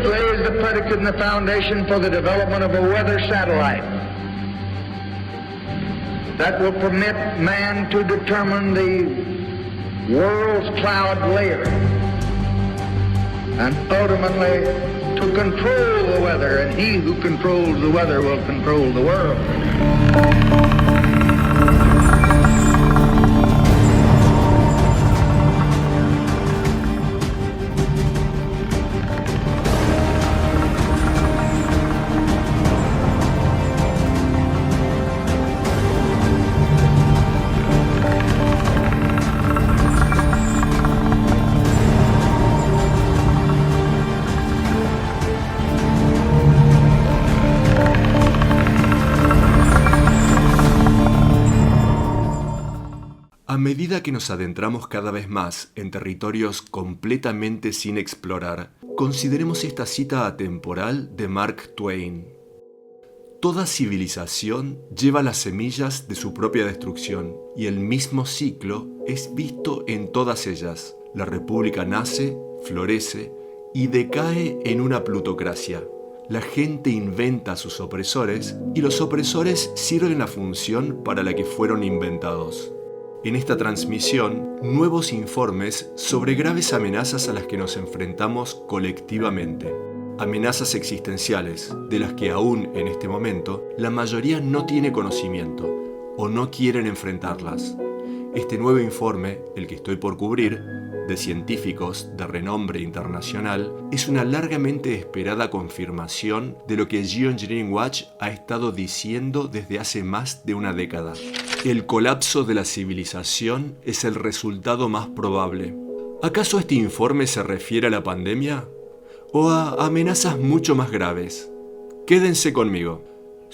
it lays the predicate and the foundation for the development of a weather satellite that will permit man to determine the world's cloud layer and ultimately to control the weather, and he who controls the weather will control the world. A medida que nos adentramos cada vez más en territorios completamente sin explorar, consideremos esta cita atemporal de Mark Twain. Toda civilización lleva las semillas de su propia destrucción, y el mismo ciclo es visto en todas ellas. La república nace, florece y decae en una plutocracia. La gente inventa a sus opresores, y los opresores sirven la función para la que fueron inventados. En esta transmisión, nuevos informes sobre graves amenazas a las que nos enfrentamos colectivamente. Amenazas existenciales, de las que aún en este momento la mayoría no tiene conocimiento o no quieren enfrentarlas. Este nuevo informe, el que estoy por cubrir, de científicos de renombre internacional, es una largamente esperada confirmación de lo que Geoengineering Watch ha estado diciendo desde hace más de una década. El colapso de la civilización es el resultado más probable. ¿Acaso este informe se refiere a la pandemia? ¿O a amenazas mucho más graves? Quédense conmigo.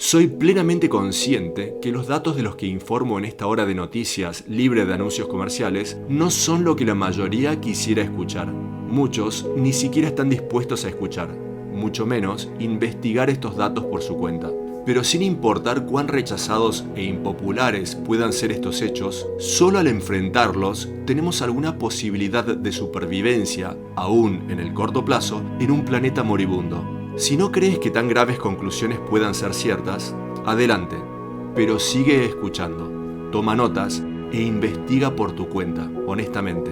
Soy plenamente consciente que los datos de los que informo en esta hora de noticias libre de anuncios comerciales no son lo que la mayoría quisiera escuchar. Muchos ni siquiera están dispuestos a escuchar, mucho menos investigar estos datos por su cuenta. Pero sin importar cuán rechazados e impopulares puedan ser estos hechos, solo al enfrentarlos tenemos alguna posibilidad de supervivencia, aún en el corto plazo, en un planeta moribundo. Si no crees que tan graves conclusiones puedan ser ciertas, adelante, pero sigue escuchando, toma notas e investiga por tu cuenta, honestamente.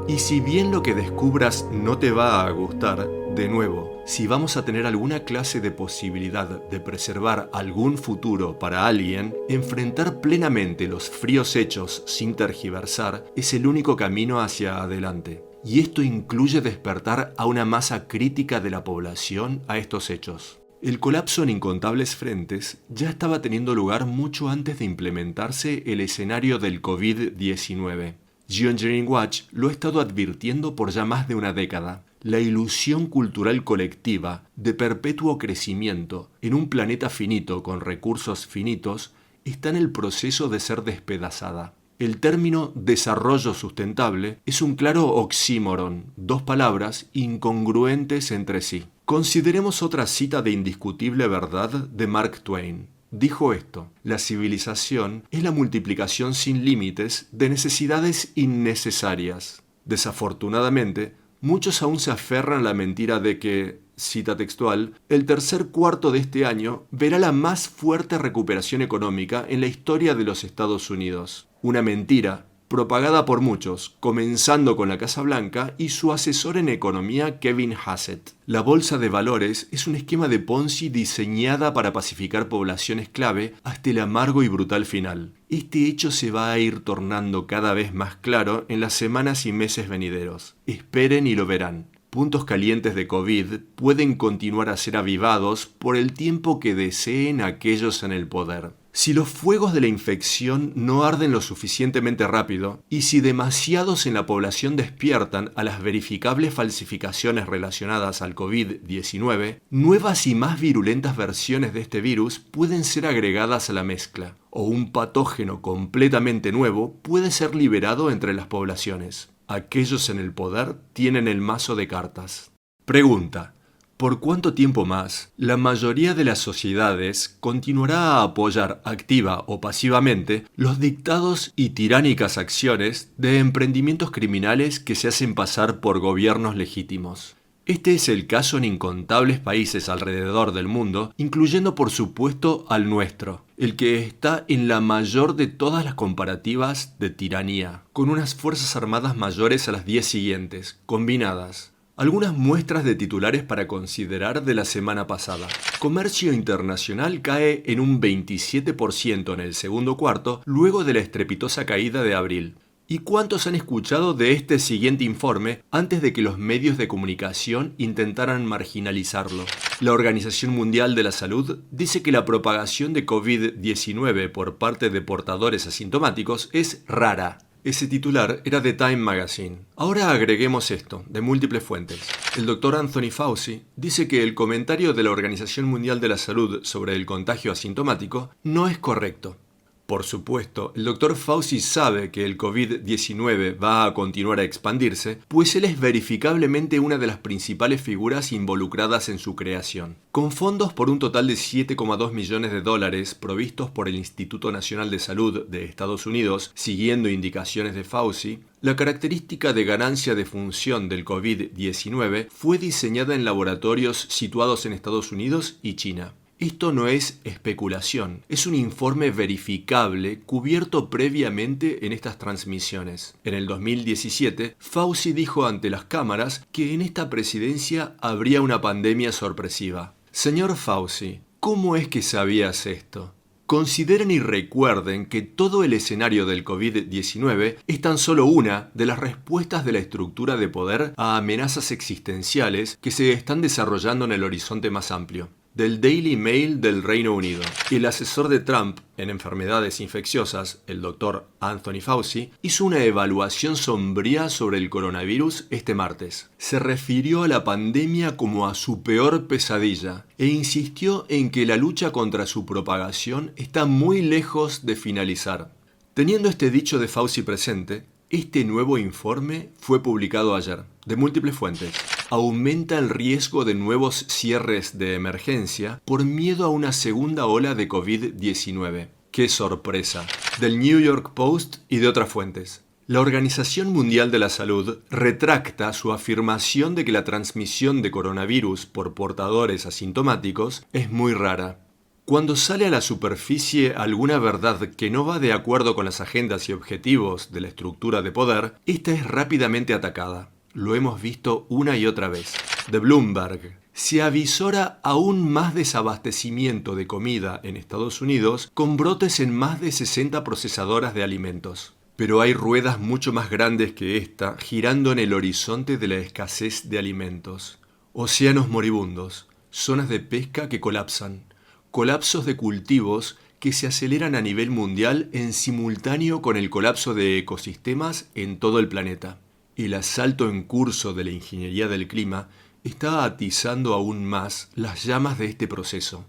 Y si bien lo que descubras no te va a gustar, de nuevo, si vamos a tener alguna clase de posibilidad de preservar algún futuro para alguien, enfrentar plenamente los fríos hechos sin tergiversar es el único camino hacia adelante. Y esto incluye despertar a una masa crítica de la población a estos hechos. El colapso en incontables frentes ya estaba teniendo lugar mucho antes de implementarse el escenario del COVID-19. Geoengineering Watch lo ha estado advirtiendo por ya más de una década. La ilusión cultural colectiva de perpetuo crecimiento en un planeta finito con recursos finitos está en el proceso de ser despedazada. El término desarrollo sustentable es un claro oxímoron, dos palabras incongruentes entre sí. Consideremos otra cita de indiscutible verdad de Mark Twain. Dijo esto: la civilización es la multiplicación sin límites de necesidades innecesarias. Desafortunadamente, muchos aún se aferran a la mentira de que, cita textual, el tercer cuarto de este año verá la más fuerte recuperación económica en la historia de los Estados Unidos. Una mentira propagada por muchos, comenzando con la Casa Blanca y su asesor en economía Kevin Hassett. La bolsa de valores es un esquema de Ponzi diseñada para pacificar poblaciones clave hasta el amargo y brutal final. Este hecho se va a ir tornando cada vez más claro en las semanas y meses venideros. Esperen y lo verán. Puntos calientes de COVID pueden continuar a ser avivados por el tiempo que deseen aquellos en el poder. Si los fuegos de la infección no arden lo suficientemente rápido, y si demasiados en la población despiertan a las verificables falsificaciones relacionadas al COVID-19, nuevas y más virulentas versiones de este virus pueden ser agregadas a la mezcla, o un patógeno completamente nuevo puede ser liberado entre las poblaciones. Aquellos en el poder tienen el mazo de cartas. Pregunta: ¿por cuánto tiempo más la mayoría de las sociedades continuará a apoyar activa o pasivamente los dictados y tiránicas acciones de emprendimientos criminales que se hacen pasar por gobiernos legítimos? Este es el caso en incontables países alrededor del mundo, incluyendo por supuesto al nuestro, el que está en la mayor de todas las comparativas de tiranía, con unas fuerzas armadas mayores a las 10 siguientes, combinadas. Algunas muestras de titulares para considerar de la semana pasada. Comercio internacional cae en un 27% en el segundo cuarto, luego de la estrepitosa caída de abril. ¿Y cuántos han escuchado de este siguiente informe antes de que los medios de comunicación intentaran marginalizarlo? La Organización Mundial de la Salud dice que la propagación de COVID-19 por parte de portadores asintomáticos es rara. Ese titular era de Time Magazine. Ahora agreguemos esto, de múltiples fuentes. El doctor Anthony Fauci dice que el comentario de la Organización Mundial de la Salud sobre el contagio asintomático no es correcto. Por supuesto, el Dr. Fauci sabe que el COVID-19 va a continuar a expandirse, pues él es verificablemente una de las principales figuras involucradas en su creación. Con fondos por un total de $7,2 millones provistos por el Instituto Nacional de Salud de Estados Unidos, siguiendo indicaciones de Fauci, la característica de ganancia de función del COVID-19 fue diseñada en laboratorios situados en Estados Unidos y China. Esto no es especulación, es un informe verificable cubierto previamente en estas transmisiones. En el 2017, Fauci dijo ante las cámaras que en esta presidencia habría una pandemia sorpresiva. Señor Fauci, ¿cómo es que sabías esto? Consideren y recuerden que todo el escenario del COVID-19 es tan solo una de las respuestas de la estructura de poder a amenazas existenciales que se están desarrollando en el horizonte más amplio. Del Daily Mail del Reino Unido. El asesor de Trump en enfermedades infecciosas, el Dr. Anthony Fauci, hizo una evaluación sombría sobre el coronavirus este martes. Se refirió a la pandemia como a su peor pesadilla e insistió en que la lucha contra su propagación está muy lejos de finalizar. Teniendo este dicho de Fauci presente, este nuevo informe fue publicado ayer, de múltiples fuentes. Aumenta el riesgo de nuevos cierres de emergencia por miedo a una segunda ola de COVID-19. ¡Qué sorpresa! Del New York Post y de otras fuentes. La Organización Mundial de la Salud retracta su afirmación de que la transmisión de coronavirus por portadores asintomáticos es muy rara. Cuando sale a la superficie alguna verdad que no va de acuerdo con las agendas y objetivos de la estructura de poder, esta es rápidamente atacada. Lo hemos visto una y otra vez. De Bloomberg. Se avisora aún más desabastecimiento de comida en Estados Unidos con brotes en más de 60 procesadoras de alimentos. Pero hay ruedas mucho más grandes que esta girando en el horizonte de la escasez de alimentos. Océanos moribundos, zonas de pesca que colapsan, colapsos de cultivos que se aceleran a nivel mundial en simultáneo con el colapso de ecosistemas en todo el planeta. El asalto en curso de la ingeniería del clima está atizando aún más las llamas de este proceso.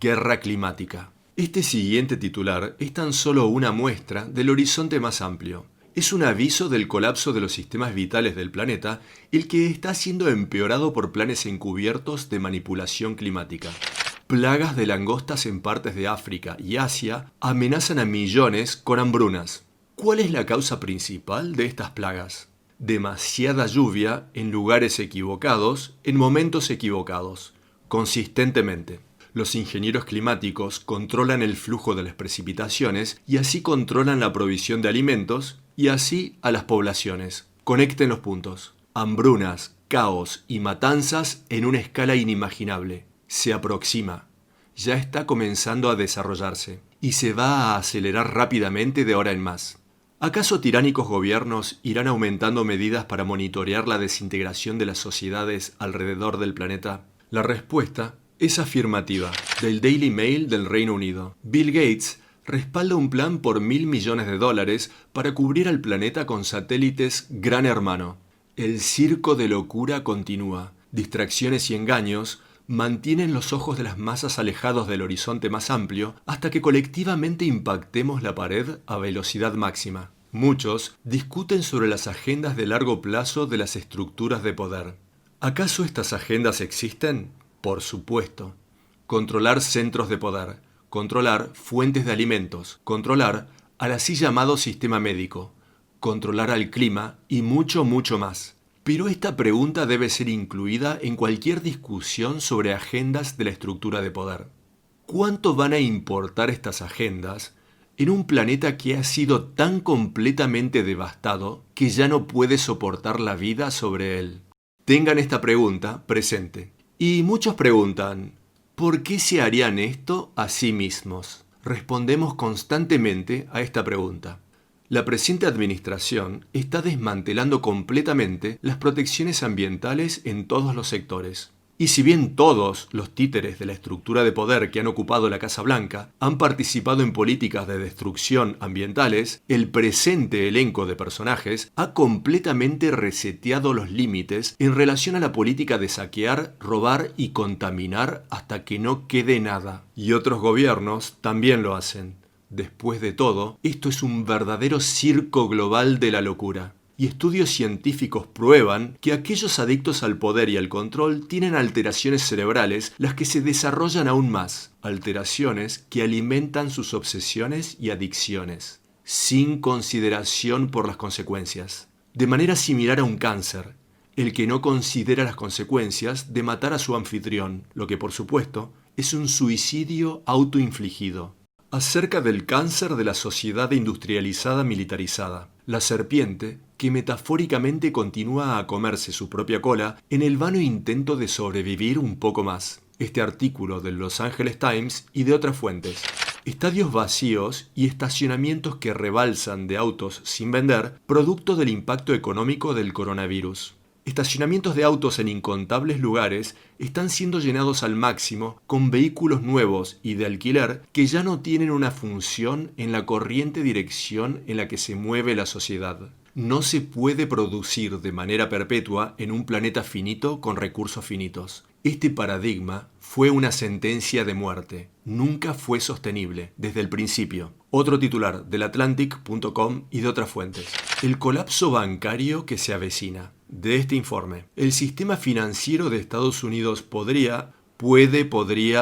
Guerra climática. Este siguiente titular es tan solo una muestra del horizonte más amplio. Es un aviso del colapso de los sistemas vitales del planeta, el que está siendo empeorado por planes encubiertos de manipulación climática. Plagas de langostas en partes de África y Asia amenazan a millones con hambrunas. ¿Cuál es la causa principal de estas plagas? Demasiada lluvia en lugares equivocados, en momentos equivocados, consistentemente. Los ingenieros climáticos controlan el flujo de las precipitaciones y así controlan la provisión de alimentos y así a las poblaciones. Conecten los puntos. Hambrunas, caos y matanzas en una escala inimaginable. Se aproxima. Ya está comenzando a desarrollarse y se va a acelerar rápidamente de ahora en más. ¿Acaso tiránicos gobiernos irán aumentando medidas para monitorear la desintegración de las sociedades alrededor del planeta? La respuesta es afirmativa. Del Daily Mail del Reino Unido. Bill Gates respalda un plan por $1.000 millones para cubrir al planeta con satélites Gran Hermano. El circo de locura continúa. Distracciones y engaños mantienen los ojos de las masas alejados del horizonte más amplio hasta que colectivamente impactemos la pared a velocidad máxima. Muchos discuten sobre las agendas de largo plazo de las estructuras de poder. ¿Acaso estas agendas existen? Por supuesto. Controlar centros de poder, controlar fuentes de alimentos, controlar al así llamado sistema médico, controlar al clima y mucho, mucho más. Pero esta pregunta debe ser incluida en cualquier discusión sobre agendas de la estructura de poder. ¿Cuánto van a importar estas agendas en un planeta que ha sido tan completamente devastado que ya no puede soportar la vida sobre él? Tengan esta pregunta presente. Y muchos preguntan, ¿por qué se harían esto a sí mismos? Respondemos constantemente a esta pregunta. La presente administración está desmantelando completamente las protecciones ambientales en todos los sectores. Y si bien todos los títeres de la estructura de poder que han ocupado la Casa Blanca han participado en políticas de destrucción ambientales, el presente elenco de personajes ha completamente reseteado los límites en relación a la política de saquear, robar y contaminar hasta que no quede nada. Y otros gobiernos también lo hacen. Después de todo, esto es un verdadero circo global de la locura. Y estudios científicos prueban que aquellos adictos al poder y al control tienen alteraciones cerebrales las que se desarrollan aún más, alteraciones que alimentan sus obsesiones y adicciones, sin consideración por las consecuencias. De manera similar a un cáncer, el que no considera las consecuencias de matar a su anfitrión, lo que por supuesto es un suicidio autoinfligido. Acerca del cáncer de la sociedad industrializada militarizada, la serpiente que metafóricamente continúa a comerse su propia cola en el vano intento de sobrevivir un poco más. Este artículo del Los Angeles Times y de otras fuentes. Estadios vacíos y estacionamientos que rebalsan de autos sin vender, producto del impacto económico del coronavirus. Estacionamientos de autos en incontables lugares están siendo llenados al máximo con vehículos nuevos y de alquiler que ya no tienen una función en la corriente dirección en la que se mueve la sociedad. No se puede producir de manera perpetua en un planeta finito con recursos finitos. Este paradigma fue una sentencia de muerte. Nunca fue sostenible desde el principio. Otro titular del Atlantic.com y de otras fuentes. El colapso bancario que se avecina. De este informe, el sistema financiero de Estados Unidos podría,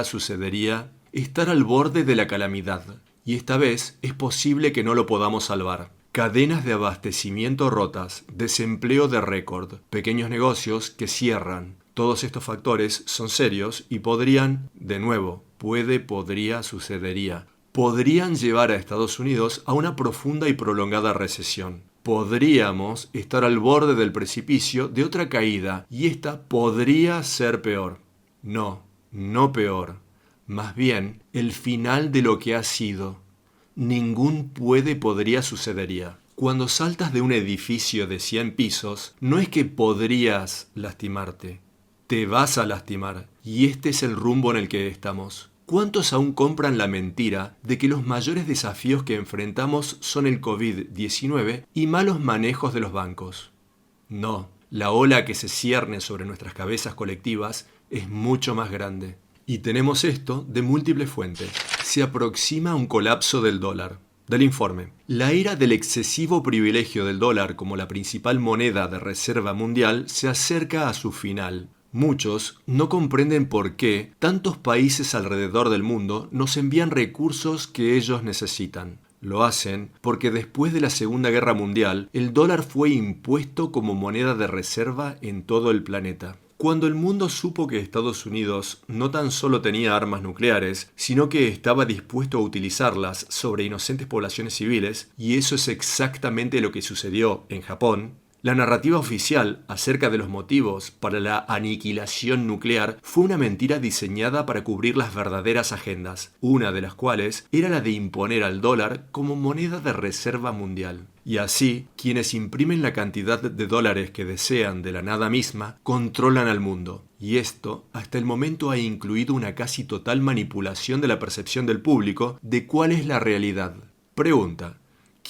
sucedería, estar al borde de la calamidad. Y esta vez es posible que no lo podamos salvar. Cadenas de abastecimiento rotas, desempleo de récord, pequeños negocios que cierran. Todos estos factores son serios y podrían, de nuevo, sucedería, podrían llevar a Estados Unidos a una profunda y prolongada recesión. Podríamos estar al borde del precipicio de otra caída y esta podría ser peor. No peor. Más bien, el final de lo que ha sido. Ningún podría sucedería. Cuando saltas de un edificio de 100 pisos, no es que podrías lastimarte. Te vas a lastimar. Y este es el rumbo en el que estamos. ¿Cuántos aún compran la mentira de que los mayores desafíos que enfrentamos son el COVID-19 y malos manejos de los bancos? No, la ola que se cierne sobre nuestras cabezas colectivas es mucho más grande. Y tenemos esto de múltiples fuentes. Se aproxima un colapso del dólar. Del informe. La era del excesivo privilegio del dólar como la principal moneda de reserva mundial se acerca a su final. Muchos no comprenden por qué tantos países alrededor del mundo nos envían recursos que ellos necesitan. Lo hacen porque después de la Segunda Guerra Mundial, el dólar fue impuesto como moneda de reserva en todo el planeta. Cuando el mundo supo que Estados Unidos no tan solo tenía armas nucleares, sino que estaba dispuesto a utilizarlas sobre inocentes poblaciones civiles, y eso es exactamente lo que sucedió en Japón, la narrativa oficial acerca de los motivos para la aniquilación nuclear fue una mentira diseñada para cubrir las verdaderas agendas, una de las cuales era la de imponer al dólar como moneda de reserva mundial. Y así, quienes imprimen la cantidad de dólares que desean de la nada misma, controlan al mundo. Y esto, hasta el momento, ha incluido una casi total manipulación de la percepción del público de cuál es la realidad. Pregunta.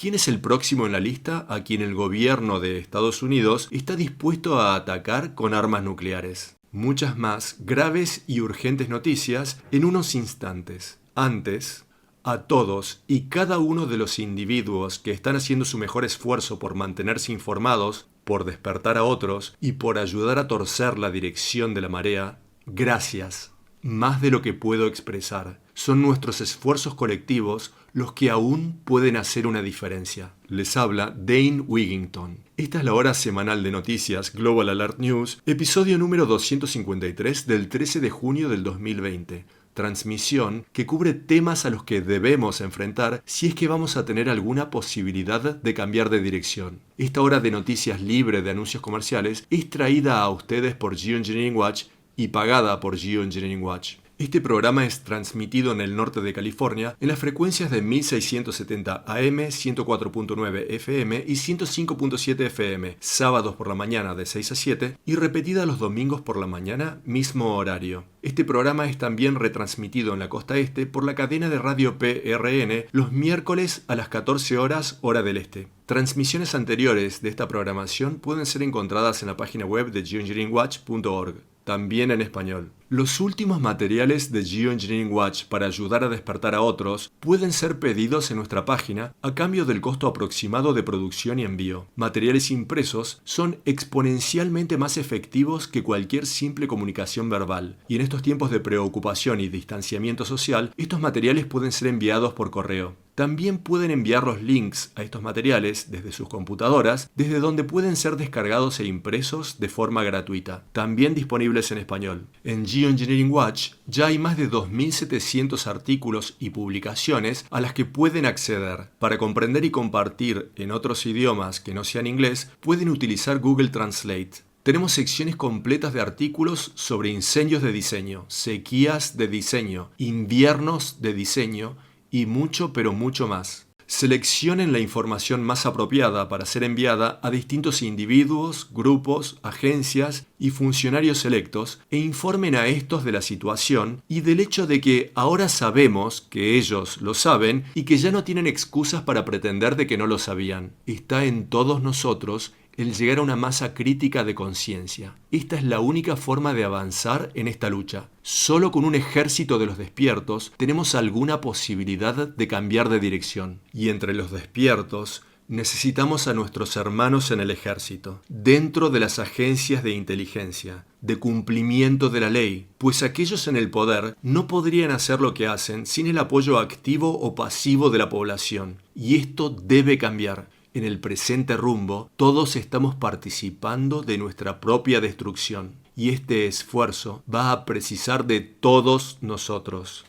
¿Quién es el próximo en la lista a quien el gobierno de Estados Unidos está dispuesto a atacar con armas nucleares? Muchas más graves y urgentes noticias en unos instantes. Antes, a todos y cada uno de los individuos que están haciendo su mejor esfuerzo por mantenerse informados, por despertar a otros y por ayudar a torcer la dirección de la marea, gracias. Más de lo que puedo expresar. Son nuestros esfuerzos colectivos los que aún pueden hacer una diferencia. Les habla Dane Wigington. Esta es la hora semanal de noticias Global Alert News, episodio número 253 del 13 de junio del 2020. Transmisión que cubre temas a los que debemos enfrentar si es que vamos a tener alguna posibilidad de cambiar de dirección. Esta hora de noticias libre de anuncios comerciales es traída a ustedes por Geoengineering Watch y pagada por Geoengineering Watch. Este programa es transmitido en el norte de California en las frecuencias de 1670 AM, 104.9 FM y 105.7 FM, sábados por la mañana de 6 a 7 y repetida los domingos por la mañana, mismo horario. Este programa es también retransmitido en la costa este por la cadena de radio PRN los miércoles a las 14 horas hora del este. Transmisiones anteriores de esta programación pueden ser encontradas en la página web de geoengineeringwatch.org. También en español. Los últimos materiales de Geoengineering Watch para ayudar a despertar a otros pueden ser pedidos en nuestra página a cambio del costo aproximado de producción y envío. Materiales impresos son exponencialmente más efectivos que cualquier simple comunicación verbal, y en estos tiempos de preocupación y distanciamiento social, estos materiales pueden ser enviados por correo. También pueden enviar los links a estos materiales desde sus computadoras, desde donde pueden ser descargados e impresos de forma gratuita, también disponibles en español. En Geoengineering Watch ya hay más de 2.700 artículos y publicaciones a las que pueden acceder. Para comprender y compartir en otros idiomas que no sean inglés, pueden utilizar Google Translate. Tenemos secciones completas de artículos sobre incendios de diseño, sequías de diseño, inviernos de diseño, y mucho, pero mucho más. Seleccionen la información más apropiada para ser enviada a distintos individuos, grupos, agencias y funcionarios electos e informen a estos de la situación y del hecho de que ahora sabemos que ellos lo saben y que ya no tienen excusas para pretender de que no lo sabían. Está en todos nosotros el llegar a una masa crítica de conciencia. Esta es la única forma de avanzar en esta lucha. Solo con un ejército de los despiertos tenemos alguna posibilidad de cambiar de dirección. Y entre los despiertos necesitamos a nuestros hermanos en el ejército, dentro de las agencias de inteligencia, de cumplimiento de la ley, pues aquellos en el poder no podrían hacer lo que hacen sin el apoyo activo o pasivo de la población. Y esto debe cambiar. En el presente rumbo, todos estamos participando de nuestra propia destrucción, y este esfuerzo va a precisar de todos nosotros.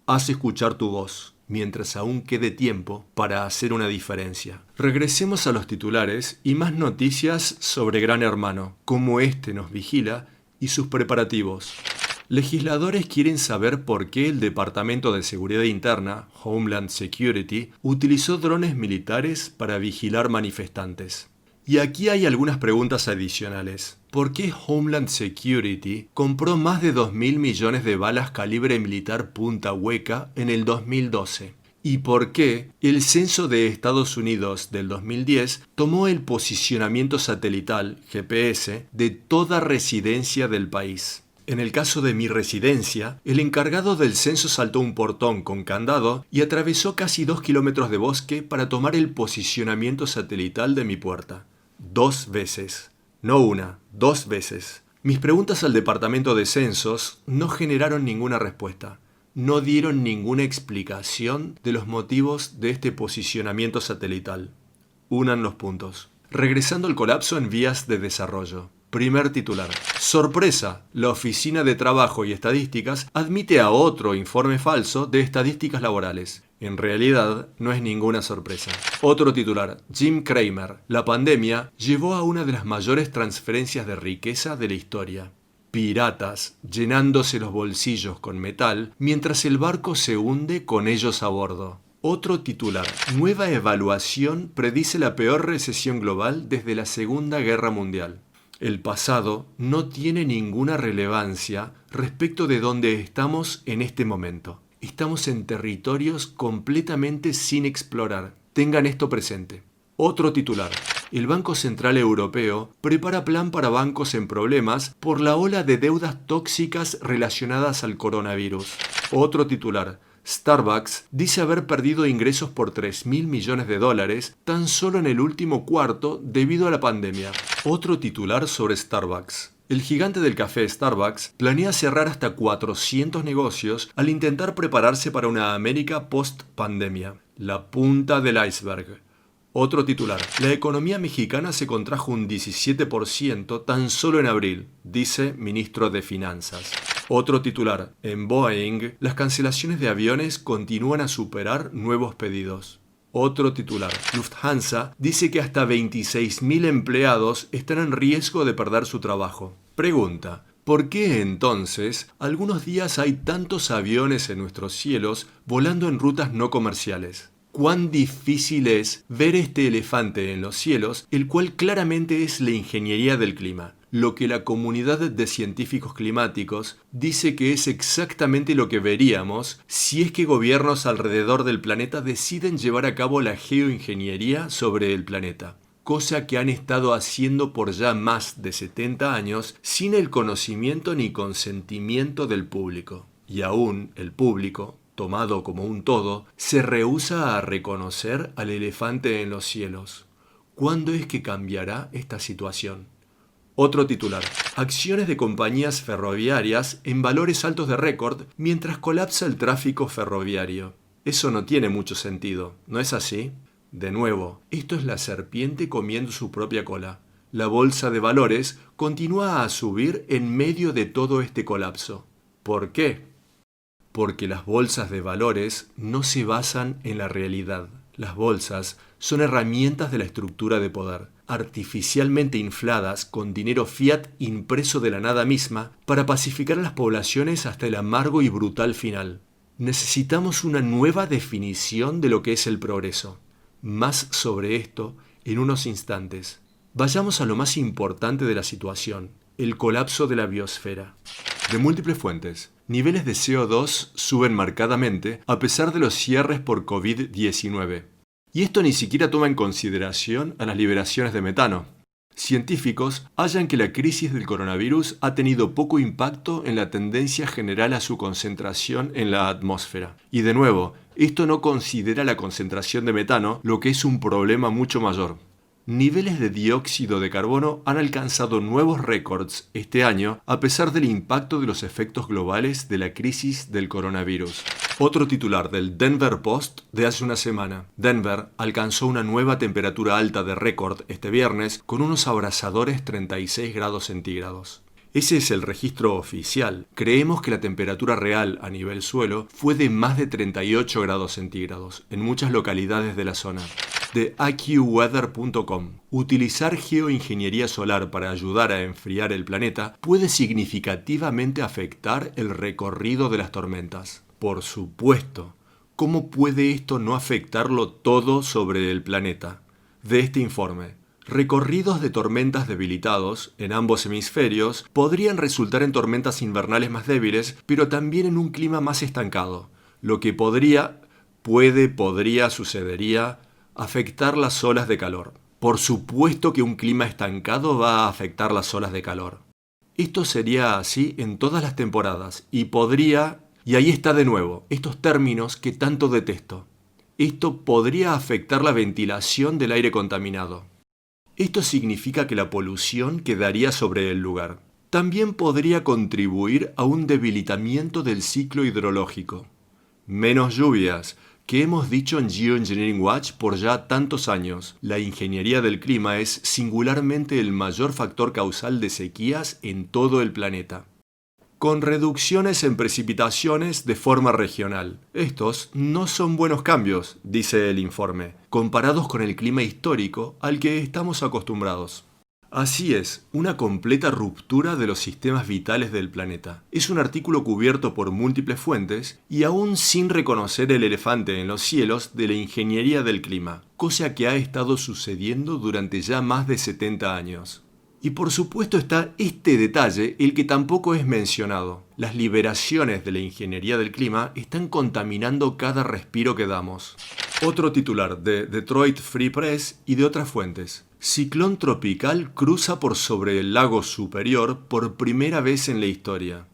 Haz escuchar tu voz, mientras aún quede tiempo para hacer una diferencia. Regresemos a los titulares y más noticias sobre Gran Hermano, cómo este nos vigila y sus preparativos. Legisladores quieren saber por qué el Departamento de Seguridad Interna, Homeland Security, utilizó drones militares para vigilar manifestantes. Y aquí hay algunas preguntas adicionales. ¿Por qué Homeland Security compró más de 2.000 millones de balas calibre militar punta hueca en el 2012? ¿Y por qué el Censo de Estados Unidos del 2010 tomó el posicionamiento satelital, GPS, de toda residencia del país? En el caso de mi residencia, el encargado del censo saltó un portón con candado y atravesó casi 2 kilómetros de bosque para tomar el posicionamiento satelital de mi puerta. 2 veces. No una, 2 veces. Mis preguntas al departamento de censos no generaron ninguna respuesta. No dieron ninguna explicación de los motivos de este posicionamiento satelital. Unan los puntos. Regresando al colapso en vías de desarrollo. Primer titular. Sorpresa. La Oficina de Trabajo y Estadísticas admite a otro informe falso de estadísticas laborales. En realidad, no es ninguna sorpresa. Otro titular. Jim Cramer. La pandemia llevó a una de las mayores transferencias de riqueza de la historia. Piratas llenándose los bolsillos con metal mientras el barco se hunde con ellos a bordo. Otro titular. Nueva evaluación predice la peor recesión global desde la Segunda Guerra Mundial. El pasado no tiene ninguna relevancia respecto de dónde estamos en este momento. Estamos en territorios completamente sin explorar. Tengan esto presente. Otro titular. El Banco Central Europeo prepara plan para bancos en problemas por la ola de deudas tóxicas relacionadas al coronavirus. Otro titular. Starbucks dice haber perdido ingresos por $3.000 millones tan solo en el último cuarto debido a la pandemia. Otro titular sobre Starbucks. El gigante del café Starbucks planea cerrar hasta 400 negocios al intentar prepararse para una América post-pandemia. La punta del iceberg. Otro titular. La economía mexicana se contrajo un 17% tan solo en abril, dice ministro de Finanzas. Otro titular. En Boeing, las cancelaciones de aviones continúan a superar nuevos pedidos. Otro titular. Lufthansa dice que hasta 26.000 empleados están en riesgo de perder su trabajo. Pregunta. ¿Por qué entonces algunos días hay tantos aviones en nuestros cielos volando en rutas no comerciales? ¿Cuán difícil es ver este elefante en los cielos, el cual claramente es la ingeniería del clima? Lo que la comunidad de científicos climáticos dice que es exactamente lo que veríamos si es que gobiernos alrededor del planeta deciden llevar a cabo la geoingeniería sobre el planeta, cosa que han estado haciendo por ya más de 70 años sin el conocimiento ni consentimiento del público. Y aún el público, tomado como un todo, se rehúsa a reconocer al elefante en los cielos. ¿Cuándo es que cambiará esta situación? Otro titular. Acciones de compañías ferroviarias en valores altos de récord mientras colapsa el tráfico ferroviario. Eso no tiene mucho sentido, ¿no es así? De nuevo, esto es la serpiente comiendo su propia cola. La bolsa de valores continúa a subir en medio de todo este colapso. ¿Por qué? Porque las bolsas de valores no se basan en la realidad. Las bolsas son herramientas de la estructura de poder, artificialmente infladas con dinero fiat impreso de la nada misma para pacificar a las poblaciones hasta el amargo y brutal final. Necesitamos una nueva definición de lo que es el progreso. Más sobre esto en unos instantes. Vayamos a lo más importante de la situación, el colapso de la biosfera. De múltiples fuentes, niveles de CO2 suben marcadamente a pesar de los cierres por COVID-19. Y esto ni siquiera toma en consideración a las liberaciones de metano. Científicos hallan que la crisis del coronavirus ha tenido poco impacto en la tendencia general a su concentración en la atmósfera. Y de nuevo, esto no considera la concentración de metano, lo que es un problema mucho mayor. Niveles de dióxido de carbono han alcanzado nuevos récords este año a pesar del impacto de los efectos globales de la crisis del coronavirus. Otro titular del Denver Post de hace una semana. Denver alcanzó una nueva temperatura alta de récord este viernes con unos abrasadores 36 grados centígrados. Ese es el registro oficial. Creemos que la temperatura real a nivel suelo fue de más de 38 grados centígrados en muchas localidades de la zona. De AccuWeather.com. Utilizar geoingeniería solar para ayudar a enfriar el planeta puede significativamente afectar el recorrido de las tormentas. Por supuesto. ¿Cómo puede esto no afectarlo todo sobre el planeta? De este informe. Recorridos de tormentas debilitados en ambos hemisferios podrían resultar en tormentas invernales más débiles, pero también en un clima más estancado, lo que sucedería afectar las olas de calor. Por supuesto que un clima estancado va a afectar las olas de calor. Esto sería así en todas las temporadas y ahí está de nuevo, estos términos que tanto detesto. Esto podría afectar la ventilación del aire contaminado. Esto significa que la polución quedaría sobre el lugar. También podría contribuir a un debilitamiento del ciclo hidrológico. Menos lluvias, que hemos dicho en Geoengineering Watch por ya tantos años. La ingeniería del clima es singularmente el mayor factor causal de sequías en todo el planeta, con reducciones en precipitaciones de forma regional. Estos no son buenos cambios, dice el informe, comparados con el clima histórico al que estamos acostumbrados. Así es, una completa ruptura de los sistemas vitales del planeta. Es un artículo cubierto por múltiples fuentes y aún sin reconocer el elefante en los cielos de la ingeniería del clima, cosa que ha estado sucediendo durante ya más de 70 años. Y por supuesto está este detalle, el que tampoco es mencionado. Las liberaciones de la ingeniería del clima están contaminando cada respiro que damos. Otro titular de Detroit Free Press y de otras fuentes. Ciclón tropical cruza por sobre el lago Superior por primera vez en la historia.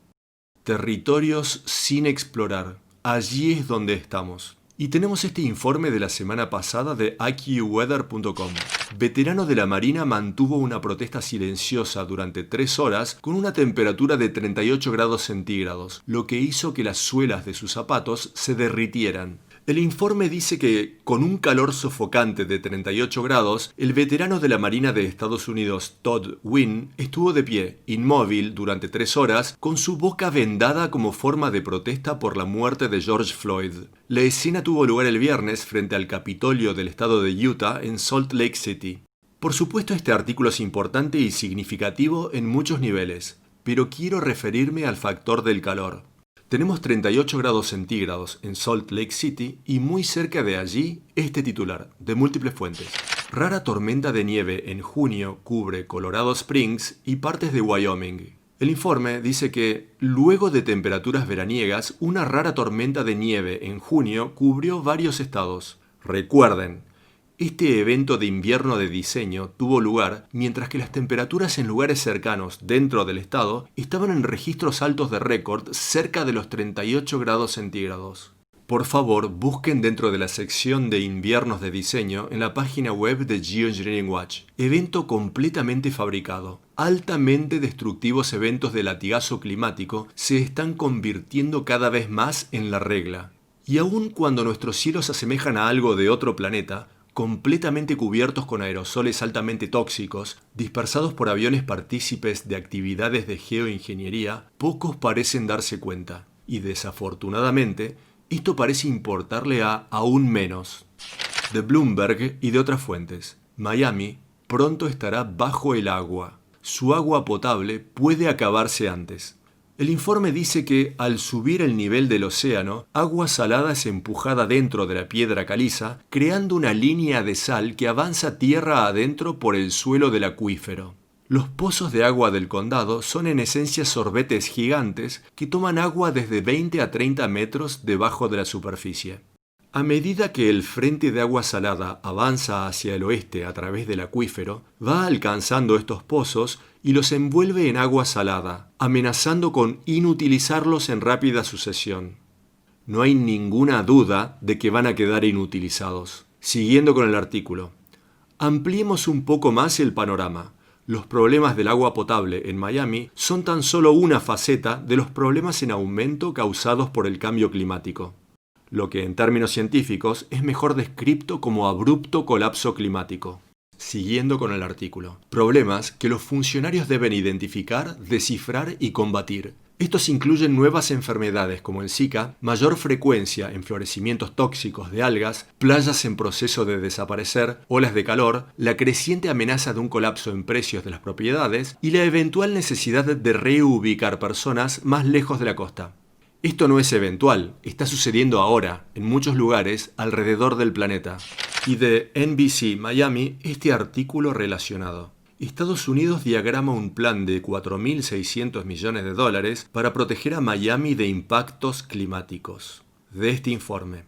Territorios sin explorar. Allí es donde estamos. Y tenemos este informe de la semana pasada de IQweather.com. Veterano de la Marina mantuvo una protesta silenciosa durante 3 horas con una temperatura de 38 grados centígrados, lo que hizo que las suelas de sus zapatos se derritieran. El informe dice que, con un calor sofocante de 38 grados, el veterano de la Marina de Estados Unidos, Todd Wynn, estuvo de pie, inmóvil, durante 3 horas, con su boca vendada como forma de protesta por la muerte de George Floyd. La escena tuvo lugar el viernes frente al Capitolio del estado de Utah en Salt Lake City. Por supuesto, este artículo es importante y significativo en muchos niveles, pero quiero referirme al factor del calor. Tenemos 38 grados centígrados en Salt Lake City y muy cerca de allí este titular, de múltiples fuentes. Rara tormenta de nieve en junio cubre Colorado Springs y partes de Wyoming. El informe dice que, luego de temperaturas veraniegas, una rara tormenta de nieve en junio cubrió varios estados. Recuerden, este evento de invierno de diseño tuvo lugar mientras que las temperaturas en lugares cercanos dentro del estado estaban en registros altos de récord cerca de los 38 grados centígrados. Por favor, busquen dentro de la sección de inviernos de diseño en la página web de Geoengineering Watch. Evento completamente fabricado. Altamente destructivos eventos de latigazo climático se están convirtiendo cada vez más en la regla. Y aun cuando nuestros cielos se asemejan a algo de otro planeta, completamente cubiertos con aerosoles altamente tóxicos, dispersados por aviones partícipes de actividades de geoingeniería, pocos parecen darse cuenta. Y desafortunadamente, esto parece importarle a aún menos. De Bloomberg y de otras fuentes, Miami pronto estará bajo el agua. Su agua potable puede acabarse antes. El informe dice que, al subir el nivel del océano, agua salada es empujada dentro de la piedra caliza, creando una línea de sal que avanza tierra adentro por el suelo del acuífero. Los pozos de agua del condado son en esencia sorbetes gigantes que toman agua desde 20 a 30 metros debajo de la superficie. A medida que el frente de agua salada avanza hacia el oeste a través del acuífero, va alcanzando estos pozos y los envuelve en agua salada, amenazando con inutilizarlos en rápida sucesión. No hay ninguna duda de que van a quedar inutilizados. Siguiendo con el artículo. Ampliemos un poco más el panorama. Los problemas del agua potable en Miami son tan solo una faceta de los problemas en aumento causados por el cambio climático, lo que en términos científicos es mejor descrito como abrupto colapso climático. Siguiendo con el artículo. Problemas que los funcionarios deben identificar, descifrar y combatir. Estos incluyen nuevas enfermedades como el Zika, mayor frecuencia en florecimientos tóxicos de algas, playas en proceso de desaparecer, olas de calor, la creciente amenaza de un colapso en precios de las propiedades y la eventual necesidad de reubicar personas más lejos de la costa. Esto no es eventual, está sucediendo ahora, en muchos lugares alrededor del planeta. Y de NBC Miami, este artículo relacionado. Estados Unidos diagrama un plan de $4.600 millones para proteger a Miami de impactos climáticos. De este informe.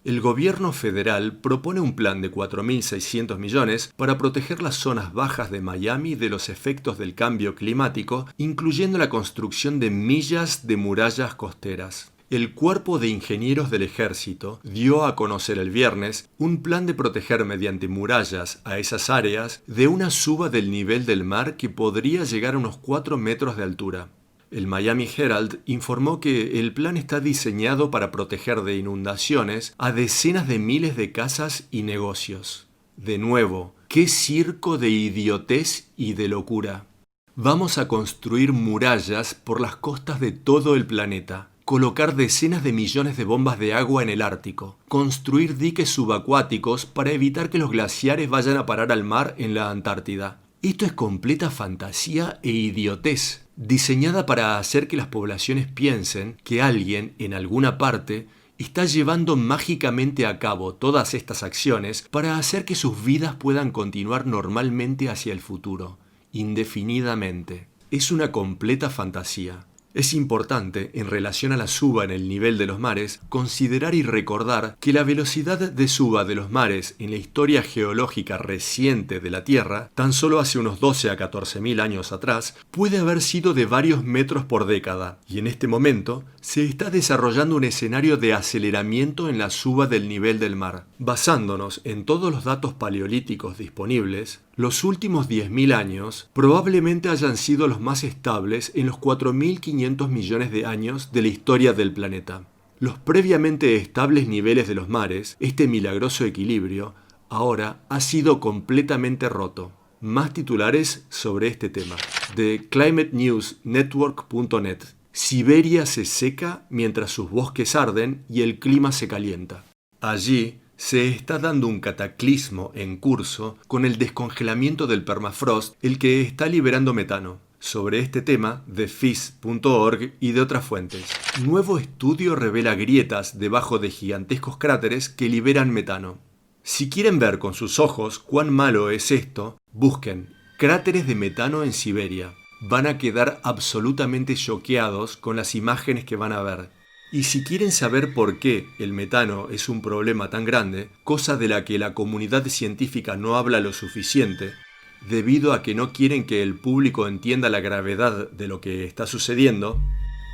El gobierno federal propone un plan de 4.600 millones para proteger las zonas bajas de Miami de los efectos del cambio climático, incluyendo la construcción de millas de murallas costeras. El Cuerpo de Ingenieros del Ejército dio a conocer el viernes un plan de proteger mediante murallas a esas áreas de una suba del nivel del mar que podría llegar a unos 4 metros de altura. El Miami Herald informó que el plan está diseñado para proteger de inundaciones a decenas de miles de casas y negocios. De nuevo, ¡qué circo de idiotez y de locura! Vamos a construir murallas por las costas de todo el planeta, colocar decenas de millones de bombas de agua en el Ártico, construir diques subacuáticos para evitar que los glaciares vayan a parar al mar en la Antártida. Esto es completa fantasía e idiotez, diseñada para hacer que las poblaciones piensen que alguien, en alguna parte, está llevando mágicamente a cabo todas estas acciones para hacer que sus vidas puedan continuar normalmente hacia el futuro, indefinidamente. Es una completa fantasía. Es importante, en relación a la suba en el nivel de los mares, considerar y recordar que la velocidad de suba de los mares en la historia geológica reciente de la Tierra, tan solo hace unos 12 a 14.000 años atrás, puede haber sido de varios metros por década, y en este momento se está desarrollando un escenario de aceleramiento en la suba del nivel del mar. Basándonos en todos los datos paleolíticos disponibles, los últimos 10.000 años probablemente hayan sido los más estables en los 4.500 millones de años de la historia del planeta. Los previamente estables niveles de los mares, este milagroso equilibrio, ahora ha sido completamente roto. Más titulares sobre este tema. De climatenewsnetwork.net. Siberia se seca mientras sus bosques arden y el clima se calienta. Allí se está dando un cataclismo en curso con el descongelamiento del permafrost, el que está liberando metano. Sobre este tema, de phys.org y de otras fuentes. Nuevo estudio revela grietas debajo de gigantescos cráteres que liberan metano. Si quieren ver con sus ojos cuán malo es esto, busquen cráteres de metano en Siberia. Van a quedar absolutamente choqueados con las imágenes que van a ver. Y si quieren saber por qué el metano es un problema tan grande, cosa de la que la comunidad científica no habla lo suficiente, debido a que no quieren que el público entienda la gravedad de lo que está sucediendo,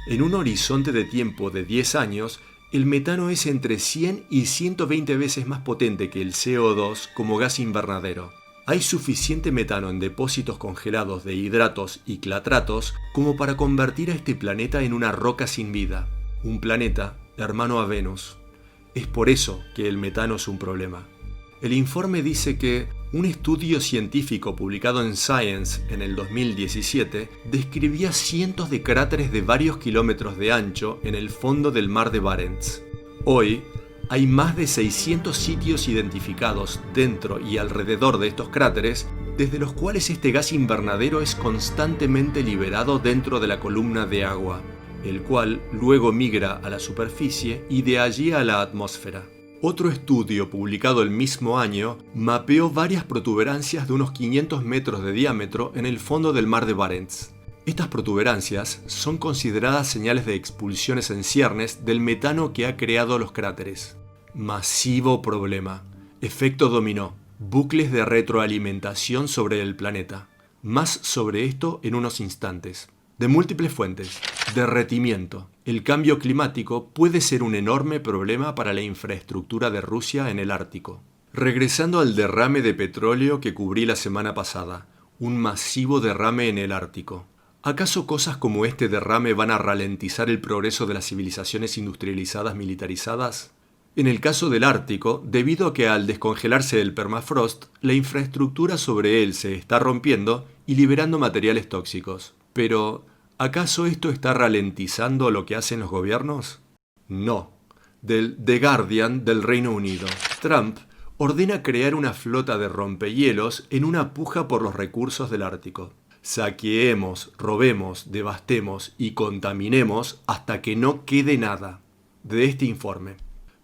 en un horizonte de tiempo de 10 años, el metano es entre 100 y 120 veces más potente que el CO2 como gas invernadero. Hay suficiente metano en depósitos congelados de hidratos y clatratos como para convertir a este planeta en una roca sin vida. Un planeta hermano a Venus. Es por eso que el metano es un problema. El informe dice que un estudio científico publicado en Science en el 2017 describía cientos de cráteres de varios kilómetros de ancho en el fondo del mar de Barents. Hoy, hay más de 600 sitios identificados dentro y alrededor de estos cráteres, desde los cuales este gas invernadero es constantemente liberado dentro de la columna de agua, el cual luego migra a la superficie y de allí a la atmósfera. Otro estudio publicado el mismo año mapeó varias protuberancias de unos 500 metros de diámetro en el fondo del mar de Barents. Estas protuberancias son consideradas señales de expulsiones en ciernes del metano que ha creado los cráteres. Masivo problema. Efecto dominó. Bucles de retroalimentación sobre el planeta. Más sobre esto en unos instantes. De múltiples fuentes. Derretimiento. El cambio climático puede ser un enorme problema para la infraestructura de Rusia en el Ártico. Regresando al derrame de petróleo que cubrí la semana pasada. Un masivo derrame en el Ártico. ¿Acaso cosas como este derrame van a ralentizar el progreso de las civilizaciones industrializadas militarizadas? En el caso del Ártico, debido a que al descongelarse el permafrost, la infraestructura sobre él se está rompiendo y liberando materiales tóxicos. Pero, ¿acaso esto está ralentizando lo que hacen los gobiernos? No. Del The Guardian del Reino Unido. Trump ordena crear una flota de rompehielos en una puja por los recursos del Ártico. Saqueemos, robemos, devastemos y contaminemos hasta que no quede nada. De este informe.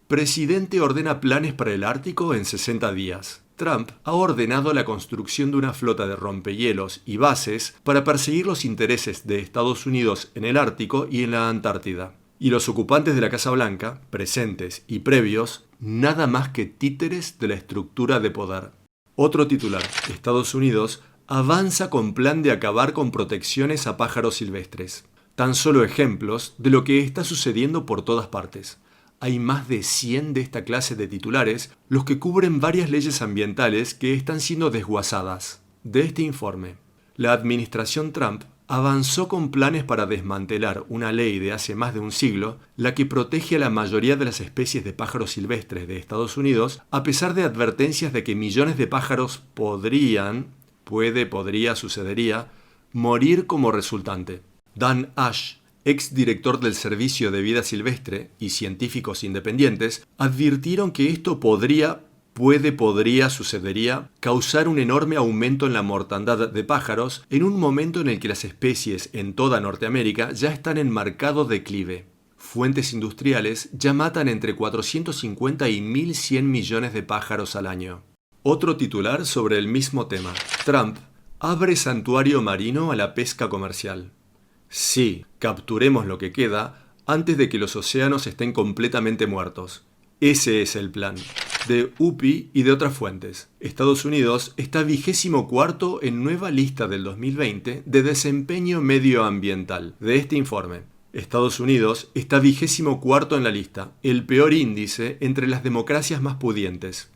Presidente ordena planes para el Ártico en 60 días. Trump ha ordenado la construcción de una flota de rompehielos y bases para perseguir los intereses de Estados Unidos en el Ártico y en la Antártida. Y los ocupantes de la Casa Blanca, presentes y previos, nada más que títeres de la estructura de poder. Otro titular. Estados Unidos avanza con plan de acabar con protecciones a pájaros silvestres. Tan solo ejemplos de lo que está sucediendo por todas partes. Hay más de 100 de esta clase de titulares, los que cubren varias leyes ambientales que están siendo desguazadas. De este informe, la administración Trump avanzó con planes para desmantelar una ley de hace más de un siglo, la que protege a la mayoría de las especies de pájaros silvestres de Estados Unidos, a pesar de advertencias de que millones de pájaros sucedería, morir como resultante. Dan Ash, ex director del Servicio de Vida Silvestre, y científicos independientes, advirtieron que esto sucedería, causar un enorme aumento en la mortandad de pájaros en un momento en el que las especies en toda Norteamérica ya están en marcado declive. Fuentes industriales ya matan entre 450 y 1.100 millones de pájaros al año. Otro titular sobre el mismo tema. Trump abre santuario marino a la pesca comercial. Sí, capturemos lo que queda antes de que los océanos estén completamente muertos. Ese es el plan. De UPI y de otras fuentes. Estados Unidos está 24º en nueva lista del 2020 de desempeño medioambiental de este informe. Estados Unidos está 24º en la lista, el peor índice entre las democracias más pudientes.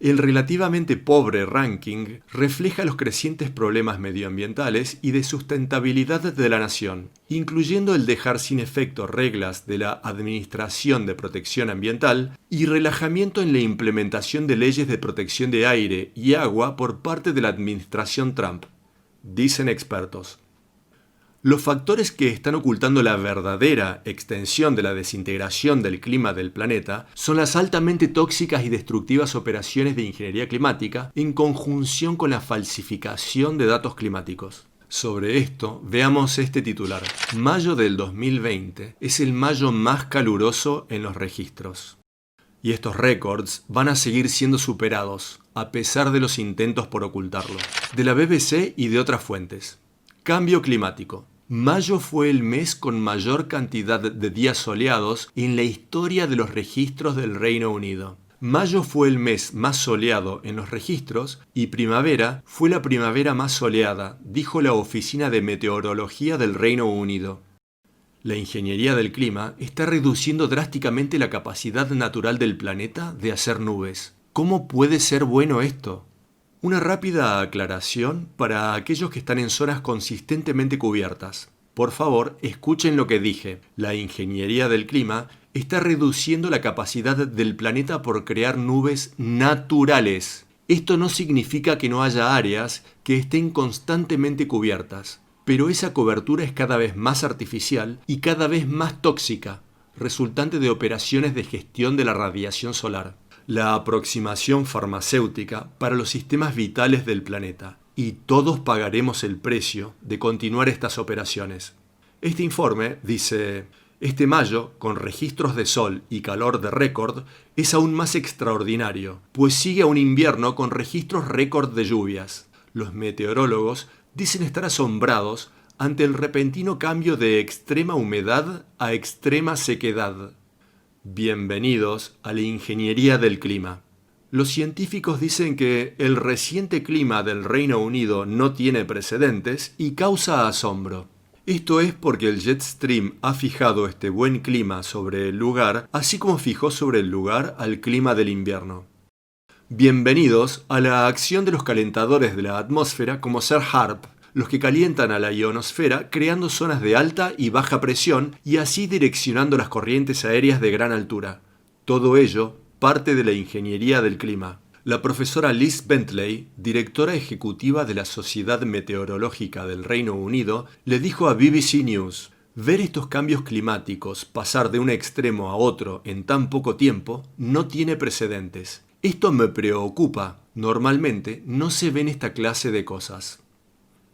El relativamente pobre ranking refleja los crecientes problemas medioambientales y de sustentabilidad de la nación, incluyendo el dejar sin efecto reglas de la Administración de Protección Ambiental y relajamiento en la implementación de leyes de protección de aire y agua por parte de la administración Trump, dicen expertos. Los factores que están ocultando la verdadera extensión de la desintegración del clima del planeta son las altamente tóxicas y destructivas operaciones de ingeniería climática en conjunción con la falsificación de datos climáticos. Sobre esto, veamos este titular. Mayo del 2020 es el mayo más caluroso en los registros. Y estos récords van a seguir siendo superados, a pesar de los intentos por ocultarlo. De la BBC y de otras fuentes. Cambio climático. Mayo fue el mes con mayor cantidad de días soleados en la historia de los registros del Reino Unido. Mayo fue el mes más soleado en los registros y primavera fue la primavera más soleada, dijo la Oficina de Meteorología del Reino Unido. La ingeniería del clima está reduciendo drásticamente la capacidad natural del planeta de hacer nubes. ¿Cómo puede ser bueno esto? Una rápida aclaración para aquellos que están en zonas consistentemente cubiertas. Por favor, escuchen lo que dije. La ingeniería del clima está reduciendo la capacidad del planeta por crear nubes naturales. Esto no significa que no haya áreas que estén constantemente cubiertas, pero esa cobertura es cada vez más artificial y cada vez más tóxica, resultante de operaciones de gestión de la radiación solar. La aproximación farmacéutica para los sistemas vitales del planeta, y todos pagaremos el precio de continuar estas operaciones. Este informe dice, este mayo, con registros de sol y calor de récord, es aún más extraordinario, pues sigue a un invierno con registros récord de lluvias. Los meteorólogos dicen estar asombrados ante el repentino cambio de extrema humedad a extrema sequedad. Bienvenidos a la ingeniería del clima. Los científicos dicen que el reciente clima del Reino Unido no tiene precedentes y causa asombro. Esto es porque el jet stream ha fijado este buen clima sobre el lugar, así como fijó sobre el lugar al clima del invierno. Bienvenidos a la acción de los calentadores de la atmósfera como Ser HARP, los que calientan a la ionosfera creando zonas de alta y baja presión y así direccionando las corrientes aéreas de gran altura. Todo ello parte de la ingeniería del clima. La profesora Liz Bentley, directora ejecutiva de la Sociedad Meteorológica del Reino Unido, le dijo a BBC News: ver estos cambios climáticos pasar de un extremo a otro en tan poco tiempo no tiene precedentes. Esto me preocupa. Normalmente no se ven esta clase de cosas.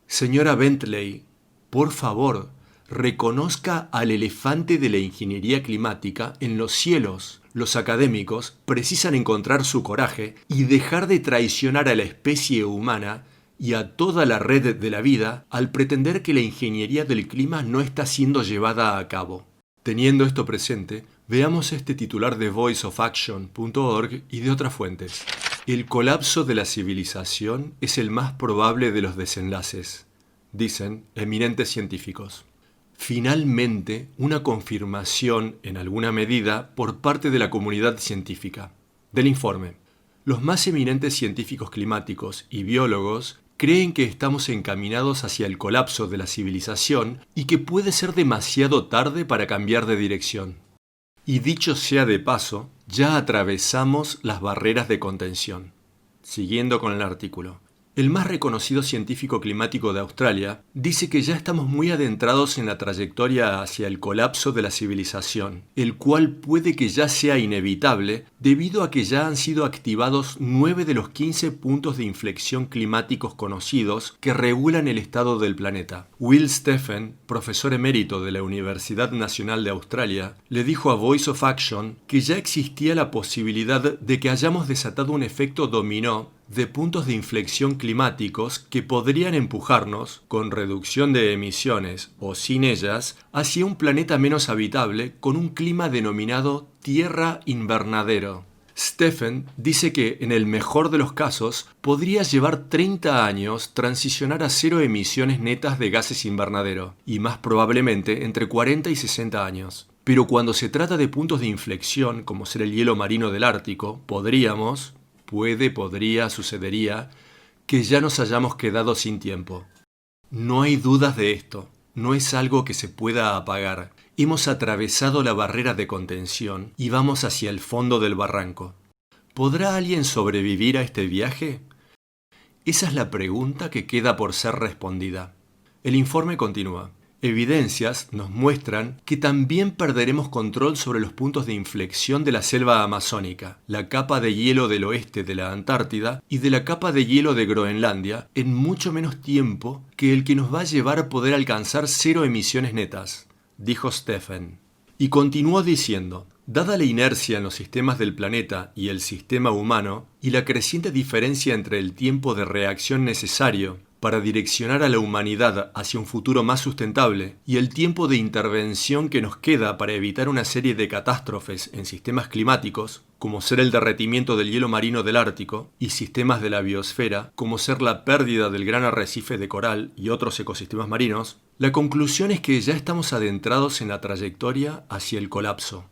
Señora Bentley, por favor, reconozca al elefante de la ingeniería climática en los cielos. Los académicos precisan encontrar su coraje y dejar de traicionar a la especie humana y a toda la red de la vida al pretender que la ingeniería del clima no está siendo llevada a cabo. Teniendo esto presente, veamos este titular de voiceofaction.org y de otras fuentes. El colapso de la civilización es el más probable de los desenlaces, dicen eminentes científicos. Finalmente, una confirmación en alguna medida por parte de la comunidad científica. Del informe, los más eminentes científicos climáticos y biólogos creen que estamos encaminados hacia el colapso de la civilización y que puede ser demasiado tarde para cambiar de dirección. Y dicho sea de paso, ya atravesamos las barreras de contención. Siguiendo con el artículo. El más reconocido científico climático de Australia dice que ya estamos muy adentrados en la trayectoria hacia el colapso de la civilización, el cual puede que ya sea inevitable debido a que ya han sido activados 9 de los 15 puntos de inflexión climáticos conocidos que regulan el estado del planeta. Will Steffen, profesor emérito de la Universidad Nacional de Australia, le dijo a Voice of Action que ya existía la posibilidad de que hayamos desatado un efecto dominó de puntos de inflexión climáticos que podrían empujarnos, con reducción de emisiones o sin ellas, hacia un planeta menos habitable con un clima denominado Tierra Invernadero. Stephen dice que, en el mejor de los casos, podría llevar 30 años transicionar a cero emisiones netas de gases invernadero, y más probablemente entre 40 y 60 años. Pero cuando se trata de puntos de inflexión, como ser el hielo marino del Ártico, sucedería, que ya nos hayamos quedado sin tiempo. No hay dudas de esto, no es algo que se pueda apagar. Hemos atravesado la barrera de contención y vamos hacia el fondo del barranco. ¿Podrá alguien sobrevivir a este viaje? Esa es la pregunta que queda por ser respondida. El informe continúa. Evidencias nos muestran que también perderemos control sobre los puntos de inflexión de la selva amazónica, la capa de hielo del oeste de la Antártida y de la capa de hielo de Groenlandia en mucho menos tiempo que el que nos va a llevar a poder alcanzar cero emisiones netas, dijo Stephen. Y continuó diciendo, dada la inercia en los sistemas del planeta y el sistema humano, y la creciente diferencia entre el tiempo de reacción necesario para direccionar a la humanidad hacia un futuro más sustentable y el tiempo de intervención que nos queda para evitar una serie de catástrofes en sistemas climáticos, como ser el derretimiento del hielo marino del Ártico, y sistemas de la biosfera, como ser la pérdida del gran arrecife de coral y otros ecosistemas marinos, la conclusión es que ya estamos adentrados en la trayectoria hacia el colapso.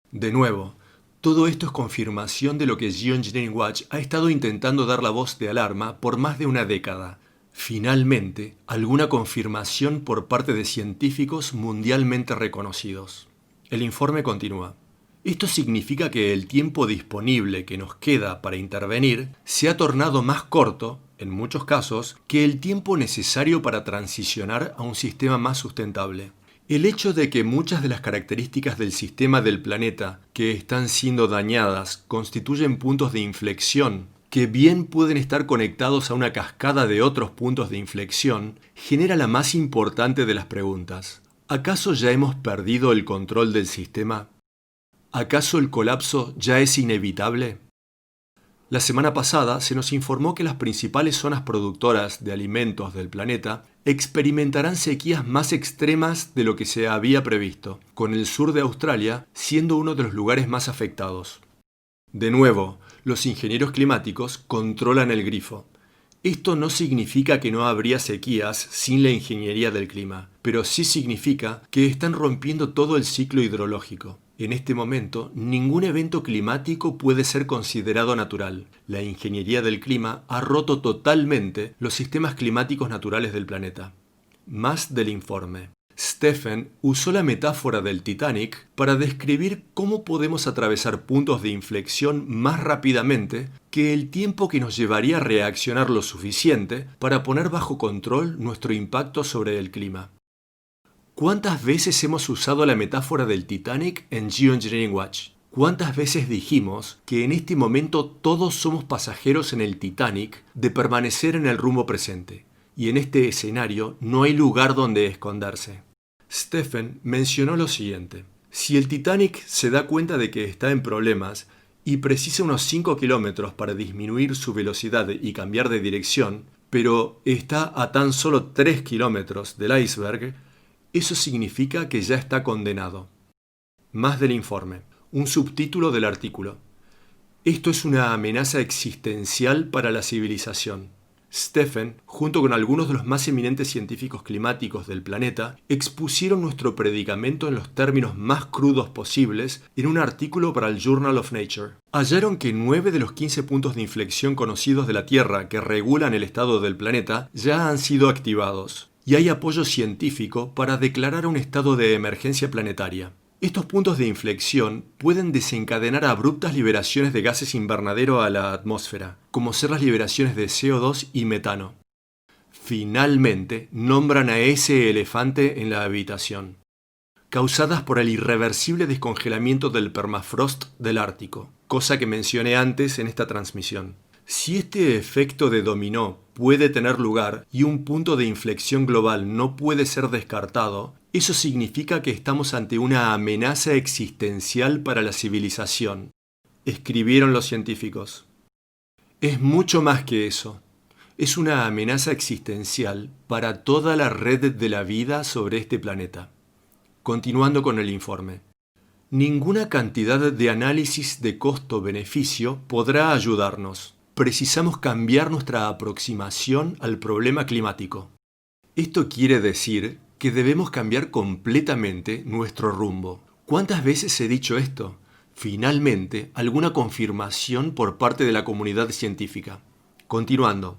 De nuevo, todo esto es confirmación de lo que Geoengineering Watch ha estado intentando dar la voz de alarma por más de una década. Finalmente, alguna confirmación por parte de científicos mundialmente reconocidos. El informe continúa. Esto significa que el tiempo disponible que nos queda para intervenir se ha tornado más corto, en muchos casos, que el tiempo necesario para transicionar a un sistema más sustentable. El hecho de que muchas de las características del sistema del planeta que están siendo dañadas constituyen puntos de inflexión que bien pueden estar conectados a una cascada de otros puntos de inflexión, genera la más importante de las preguntas. ¿Acaso ya hemos perdido el control del sistema? ¿Acaso el colapso ya es inevitable? La semana pasada se nos informó que las principales zonas productoras de alimentos del planeta experimentarán sequías más extremas de lo que se había previsto, con el sur de Australia siendo uno de los lugares más afectados. De nuevo, los ingenieros climáticos controlan el grifo. Esto no significa que no habría sequías sin la ingeniería del clima, pero sí significa que están rompiendo todo el ciclo hidrológico. En este momento, ningún evento climático puede ser considerado natural. La ingeniería del clima ha roto totalmente los sistemas climáticos naturales del planeta. Más del informe. Stephen usó la metáfora del Titanic para describir cómo podemos atravesar puntos de inflexión más rápidamente que el tiempo que nos llevaría a reaccionar lo suficiente para poner bajo control nuestro impacto sobre el clima. ¿Cuántas veces hemos usado la metáfora del Titanic en Geoengineering Watch? ¿Cuántas veces dijimos que en este momento todos somos pasajeros en el Titanic de permanecer en el rumbo presente? Y en este escenario no hay lugar donde esconderse. Stephen mencionó lo siguiente. Si el Titanic se da cuenta de que está en problemas y precisa unos 5 kilómetros para disminuir su velocidad y cambiar de dirección, pero está a tan solo 3 kilómetros del iceberg, eso significa que ya está condenado. Más del informe. Un subtítulo del artículo. Esto es una amenaza existencial para la civilización. Stephen, junto con algunos de los más eminentes científicos climáticos del planeta, expusieron nuestro predicamento en los términos más crudos posibles en un artículo para el Journal of Nature. Hallaron que 9 de los 15 puntos de inflexión conocidos de la Tierra que regulan el estado del planeta ya han sido activados, y hay apoyo científico para declarar un estado de emergencia planetaria. Estos puntos de inflexión pueden desencadenar abruptas liberaciones de gases invernadero a la atmósfera, como ser las liberaciones de CO2 y metano. Finalmente, nombran a ese elefante en la habitación, causadas por el irreversible descongelamiento del permafrost del Ártico, cosa que mencioné antes en esta transmisión. Si este efecto de dominó puede tener lugar y un punto de inflexión global no puede ser descartado, eso significa que estamos ante una amenaza existencial para la civilización, escribieron los científicos. Es mucho más que eso. Es una amenaza existencial para toda la red de la vida sobre este planeta. Continuando con el informe. Ninguna cantidad de análisis de costo-beneficio podrá ayudarnos. Precisamos cambiar nuestra aproximación al problema climático. Esto quiere decir que debemos cambiar completamente nuestro rumbo. ¿Cuántas veces he dicho esto? Finalmente, alguna confirmación por parte de la comunidad científica. Continuando.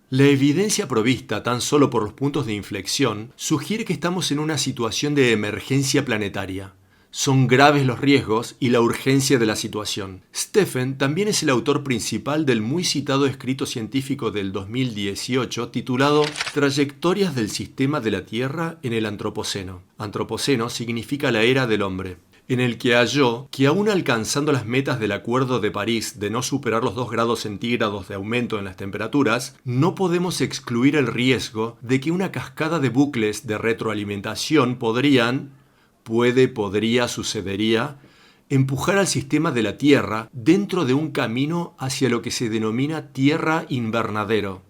La evidencia provista tan solo por los puntos de inflexión sugiere que estamos en una situación de emergencia planetaria. Son graves los riesgos y la urgencia de la situación. Stephen también es el autor principal del muy citado escrito científico del 2018 titulado Trayectorias del sistema de la Tierra en el Antropoceno. Antropoceno significa la era del hombre, en el que halló que aún alcanzando las metas del Acuerdo de París de no superar los 2 grados centígrados de aumento en las temperaturas, no podemos excluir el riesgo de que una cascada de bucles de retroalimentación sucedería, empujar al sistema de la Tierra dentro de un camino hacia lo que se denomina Tierra invernadero.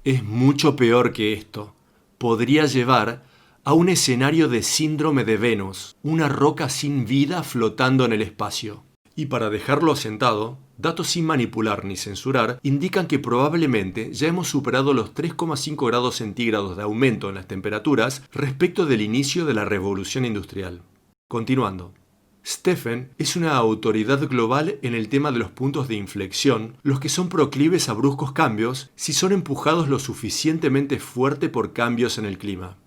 Es mucho peor que esto. Podría llevar a un escenario de síndrome de Venus, una roca sin vida flotando en el espacio. Y para dejarlo asentado, datos sin manipular ni censurar indican que probablemente ya hemos superado los 3,5 grados centígrados de aumento en las temperaturas respecto del inicio de la revolución industrial. Continuando. Stephen es una autoridad global en el tema de los puntos de inflexión, los que son proclives a bruscos cambios si son empujados lo suficientemente fuerte por cambios en el clima,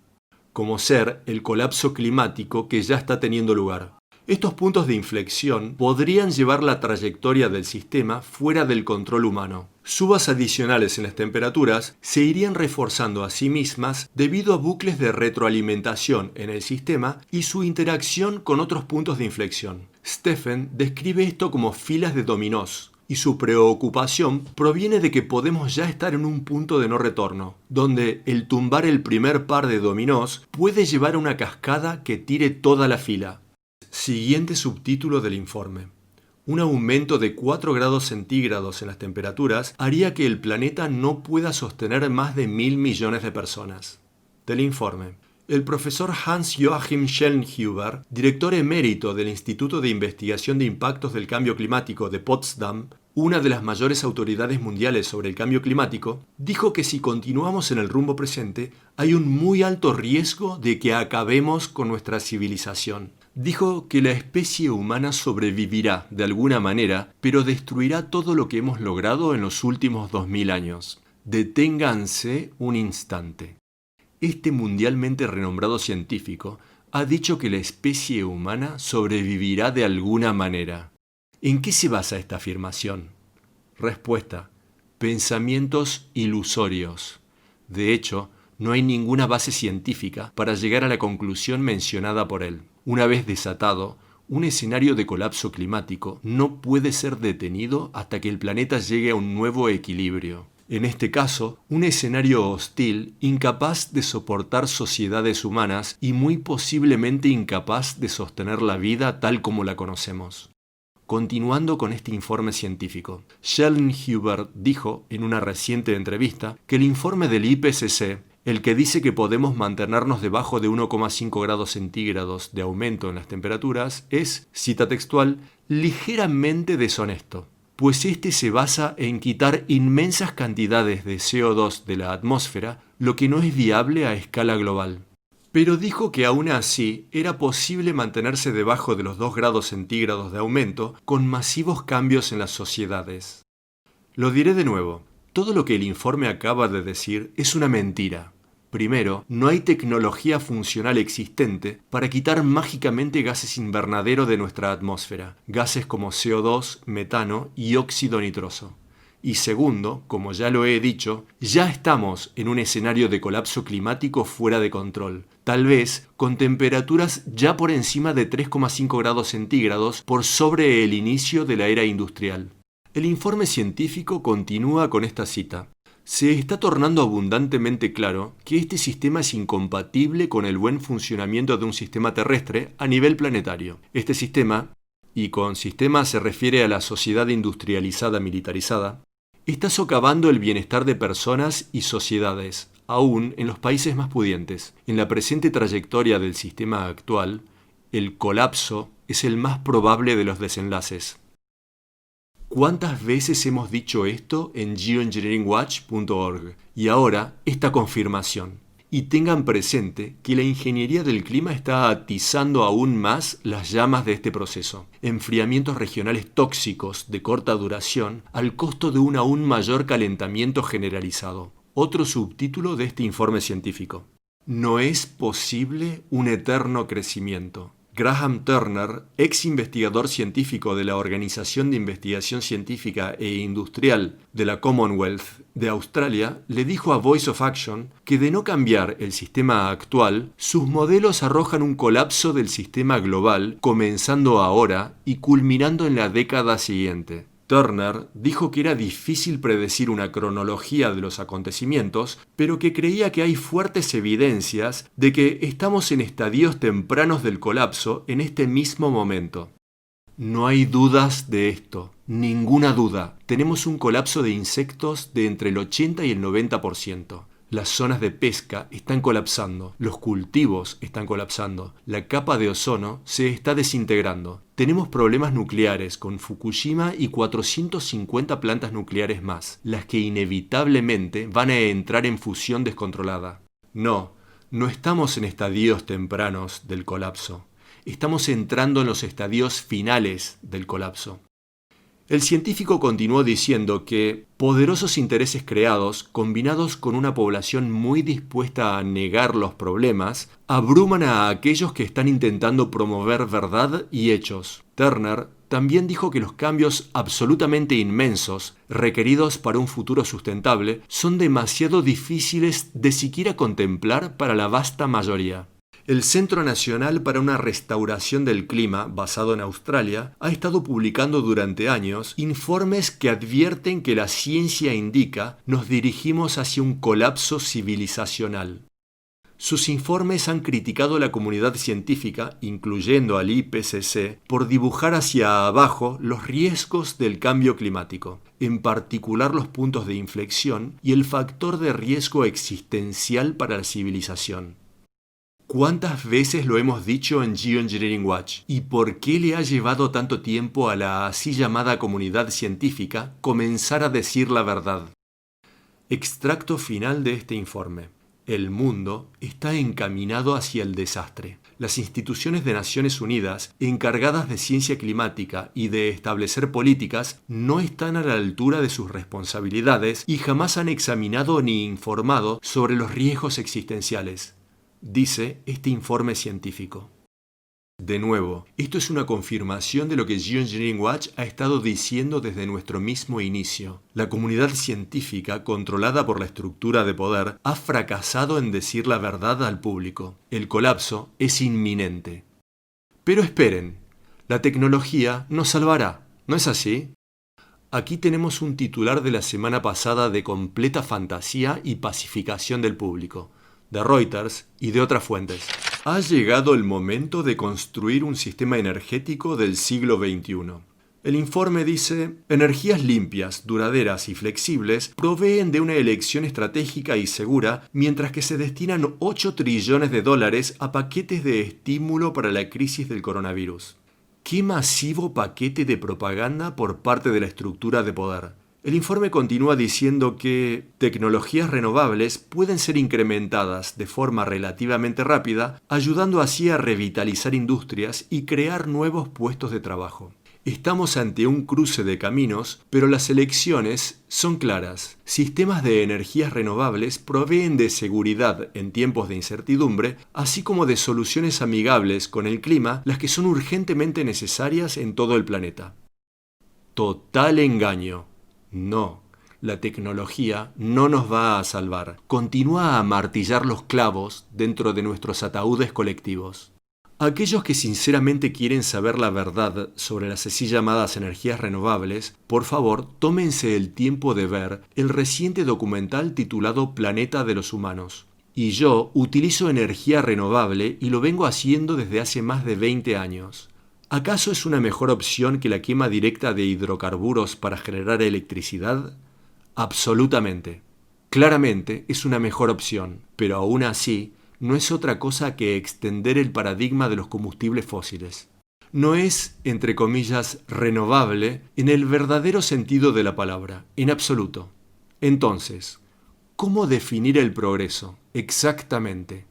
como ser el colapso climático que ya está teniendo lugar. Estos puntos de inflexión podrían llevar la trayectoria del sistema fuera del control humano. Subas adicionales en las temperaturas se irían reforzando a sí mismas debido a bucles de retroalimentación en el sistema y su interacción con otros puntos de inflexión. Stephen describe esto como filas de dominós, y su preocupación proviene de que podemos ya estar en un punto de no retorno, donde el tumbar el primer par de dominós puede llevar a una cascada que tire toda la fila. Siguiente subtítulo del informe. Un aumento de 4 grados centígrados en las temperaturas haría que el planeta no pueda sostener más de 1.000 millones de personas. Del informe. El profesor Hans-Joachim Schellnhuber, director emérito del Instituto de Investigación de Impactos del Cambio Climático de Potsdam, una de las mayores autoridades mundiales sobre el cambio climático, dijo que si continuamos en el rumbo presente, hay un muy alto riesgo de que acabemos con nuestra civilización. Dijo que la especie humana sobrevivirá de alguna manera, pero destruirá todo lo que hemos logrado en los últimos 2000 años. Deténganse un instante. Este mundialmente renombrado científico ha dicho que la especie humana sobrevivirá de alguna manera. ¿En qué se basa esta afirmación? Respuesta: pensamientos ilusorios. De hecho, no hay ninguna base científica para llegar a la conclusión mencionada por él. Una vez desatado, un escenario de colapso climático no puede ser detenido hasta que el planeta llegue a un nuevo equilibrio. En este caso, un escenario hostil, incapaz de soportar sociedades humanas y muy posiblemente incapaz de sostener la vida tal como la conocemos. Continuando con este informe científico, Schellnhuber dijo en una reciente entrevista que el informe del IPCC, el que dice que podemos mantenernos debajo de 1,5 grados centígrados de aumento en las temperaturas, es, cita textual, ligeramente deshonesto, pues este se basa en quitar inmensas cantidades de CO2 de la atmósfera, lo que no es viable a escala global. Pero dijo que aún así era posible mantenerse debajo de los 2 grados centígrados de aumento con masivos cambios en las sociedades. Lo diré de nuevo, todo lo que el informe acaba de decir es una mentira. Primero, no hay tecnología funcional existente para quitar mágicamente gases invernadero de nuestra atmósfera, gases como CO2, metano y óxido nitroso. Y segundo, como ya lo he dicho, ya estamos en un escenario de colapso climático fuera de control, tal vez con temperaturas ya por encima de 3,5 grados centígrados por sobre el inicio de la era industrial. El informe científico continúa con esta cita. Se está tornando abundantemente claro que este sistema es incompatible con el buen funcionamiento de un sistema terrestre a nivel planetario. Este sistema, y con sistema se refiere a la sociedad industrializada militarizada, está socavando el bienestar de personas y sociedades, aún en los países más pudientes. En la presente trayectoria del sistema actual, el colapso es el más probable de los desenlaces. ¿Cuántas veces hemos dicho esto en geoengineeringwatch.org? Y ahora, esta confirmación. Y tengan presente que la ingeniería del clima está atizando aún más las llamas de este proceso. Enfriamientos regionales tóxicos de corta duración al costo de un aún mayor calentamiento generalizado. Otro subtítulo de este informe científico. No es posible un eterno crecimiento. Graham Turner, ex investigador científico de la Organización de Investigación Científica e Industrial de la Commonwealth de Australia, le dijo a Voice of Action que de no cambiar el sistema actual, sus modelos arrojan un colapso del sistema global, comenzando ahora y culminando en la década siguiente. Turner dijo que era difícil predecir una cronología de los acontecimientos, pero que creía que hay fuertes evidencias de que estamos en estadios tempranos del colapso en este mismo momento. No hay dudas de esto, ninguna duda. Tenemos un colapso de insectos de entre el 80 y el 90%. Las zonas de pesca están colapsando, los cultivos están colapsando, la capa de ozono se está desintegrando. Tenemos problemas nucleares con Fukushima y 450 plantas nucleares más, las que inevitablemente van a entrar en fusión descontrolada. No estamos en estadios tempranos del colapso. Estamos entrando en los estadios finales del colapso. El científico continuó diciendo que poderosos intereses creados, combinados con una población muy dispuesta a negar los problemas, abruman a aquellos que están intentando promover verdad y hechos. Turner también dijo que los cambios absolutamente inmensos requeridos para un futuro sustentable son demasiado difíciles de siquiera contemplar para la vasta mayoría. El Centro Nacional para una Restauración del Clima, basado en Australia, ha estado publicando durante años informes que advierten que la ciencia indica nos dirigimos hacia un colapso civilizacional. Sus informes han criticado a la comunidad científica, incluyendo al IPCC, por dibujar hacia abajo los riesgos del cambio climático, en particular los puntos de inflexión y el factor de riesgo existencial para la civilización. ¿Cuántas veces lo hemos dicho en Geoengineering Watch? ¿Y por qué le ha llevado tanto tiempo a la así llamada comunidad científica comenzar a decir la verdad? Extracto final de este informe. El mundo está encaminado hacia el desastre. Las instituciones de Naciones Unidas, encargadas de ciencia climática y de establecer políticas, no están a la altura de sus responsabilidades y jamás han examinado ni informado sobre los riesgos existenciales, dice este informe científico. De nuevo, esto es una confirmación de lo que Geoengineering Watch ha estado diciendo desde nuestro mismo inicio. La comunidad científica, controlada por la estructura de poder, ha fracasado en decir la verdad al público. El colapso es inminente. Pero esperen, la tecnología nos salvará, ¿no es así? Aquí tenemos un titular de la semana pasada de completa fantasía y pacificación del público, de Reuters y de otras fuentes. Ha llegado el momento de construir un sistema energético del siglo XXI. El informe dice, energías limpias, duraderas y flexibles proveen de una elección estratégica y segura, mientras que se destinan 8 trillones de dólares a paquetes de estímulo para la crisis del coronavirus. ¡Qué masivo paquete de propaganda por parte de la estructura de poder! El informe continúa diciendo que tecnologías renovables pueden ser incrementadas de forma relativamente rápida, ayudando así a revitalizar industrias y crear nuevos puestos de trabajo. Estamos ante un cruce de caminos, pero las elecciones son claras. Sistemas de energías renovables proveen de seguridad en tiempos de incertidumbre, así como de soluciones amigables con el clima, las que son urgentemente necesarias en todo el planeta. Total engaño. No, la tecnología no nos va a salvar. Continúa a martillar los clavos dentro de nuestros ataúdes colectivos. Aquellos que sinceramente quieren saber la verdad sobre las así llamadas energías renovables, por favor, tómense el tiempo de ver el reciente documental titulado Planeta de los Humanos. Y yo utilizo energía renovable y lo vengo haciendo desde hace más de 20 años. ¿Acaso es una mejor opción que la quema directa de hidrocarburos para generar electricidad? Absolutamente. Claramente es una mejor opción, pero aún así no es otra cosa que extender el paradigma de los combustibles fósiles. No es, entre comillas, renovable en el verdadero sentido de la palabra, en absoluto. Entonces, ¿cómo definir el progreso? Exactamente.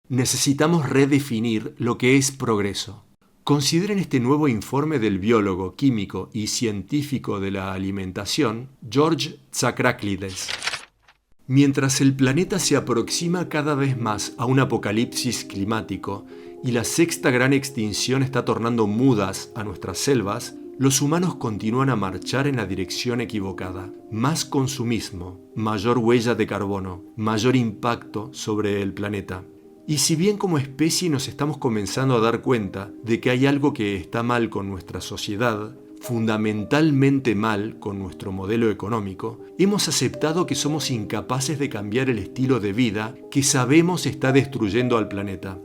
Necesitamos redefinir lo que es progreso. Consideren este nuevo informe del biólogo, químico y científico de la alimentación, George Tsakraklides. Mientras el planeta se aproxima cada vez más a un apocalipsis climático y la sexta gran extinción está tornando mudas a nuestras selvas, los humanos continúan a marchar en la dirección equivocada. Más consumismo, mayor huella de carbono, mayor impacto sobre el planeta. Y si bien como especie nos estamos comenzando a dar cuenta de que hay algo que está mal con nuestra sociedad, fundamentalmente mal con nuestro modelo económico, hemos aceptado que somos incapaces de cambiar el estilo de vida que sabemos está destruyendo al planeta.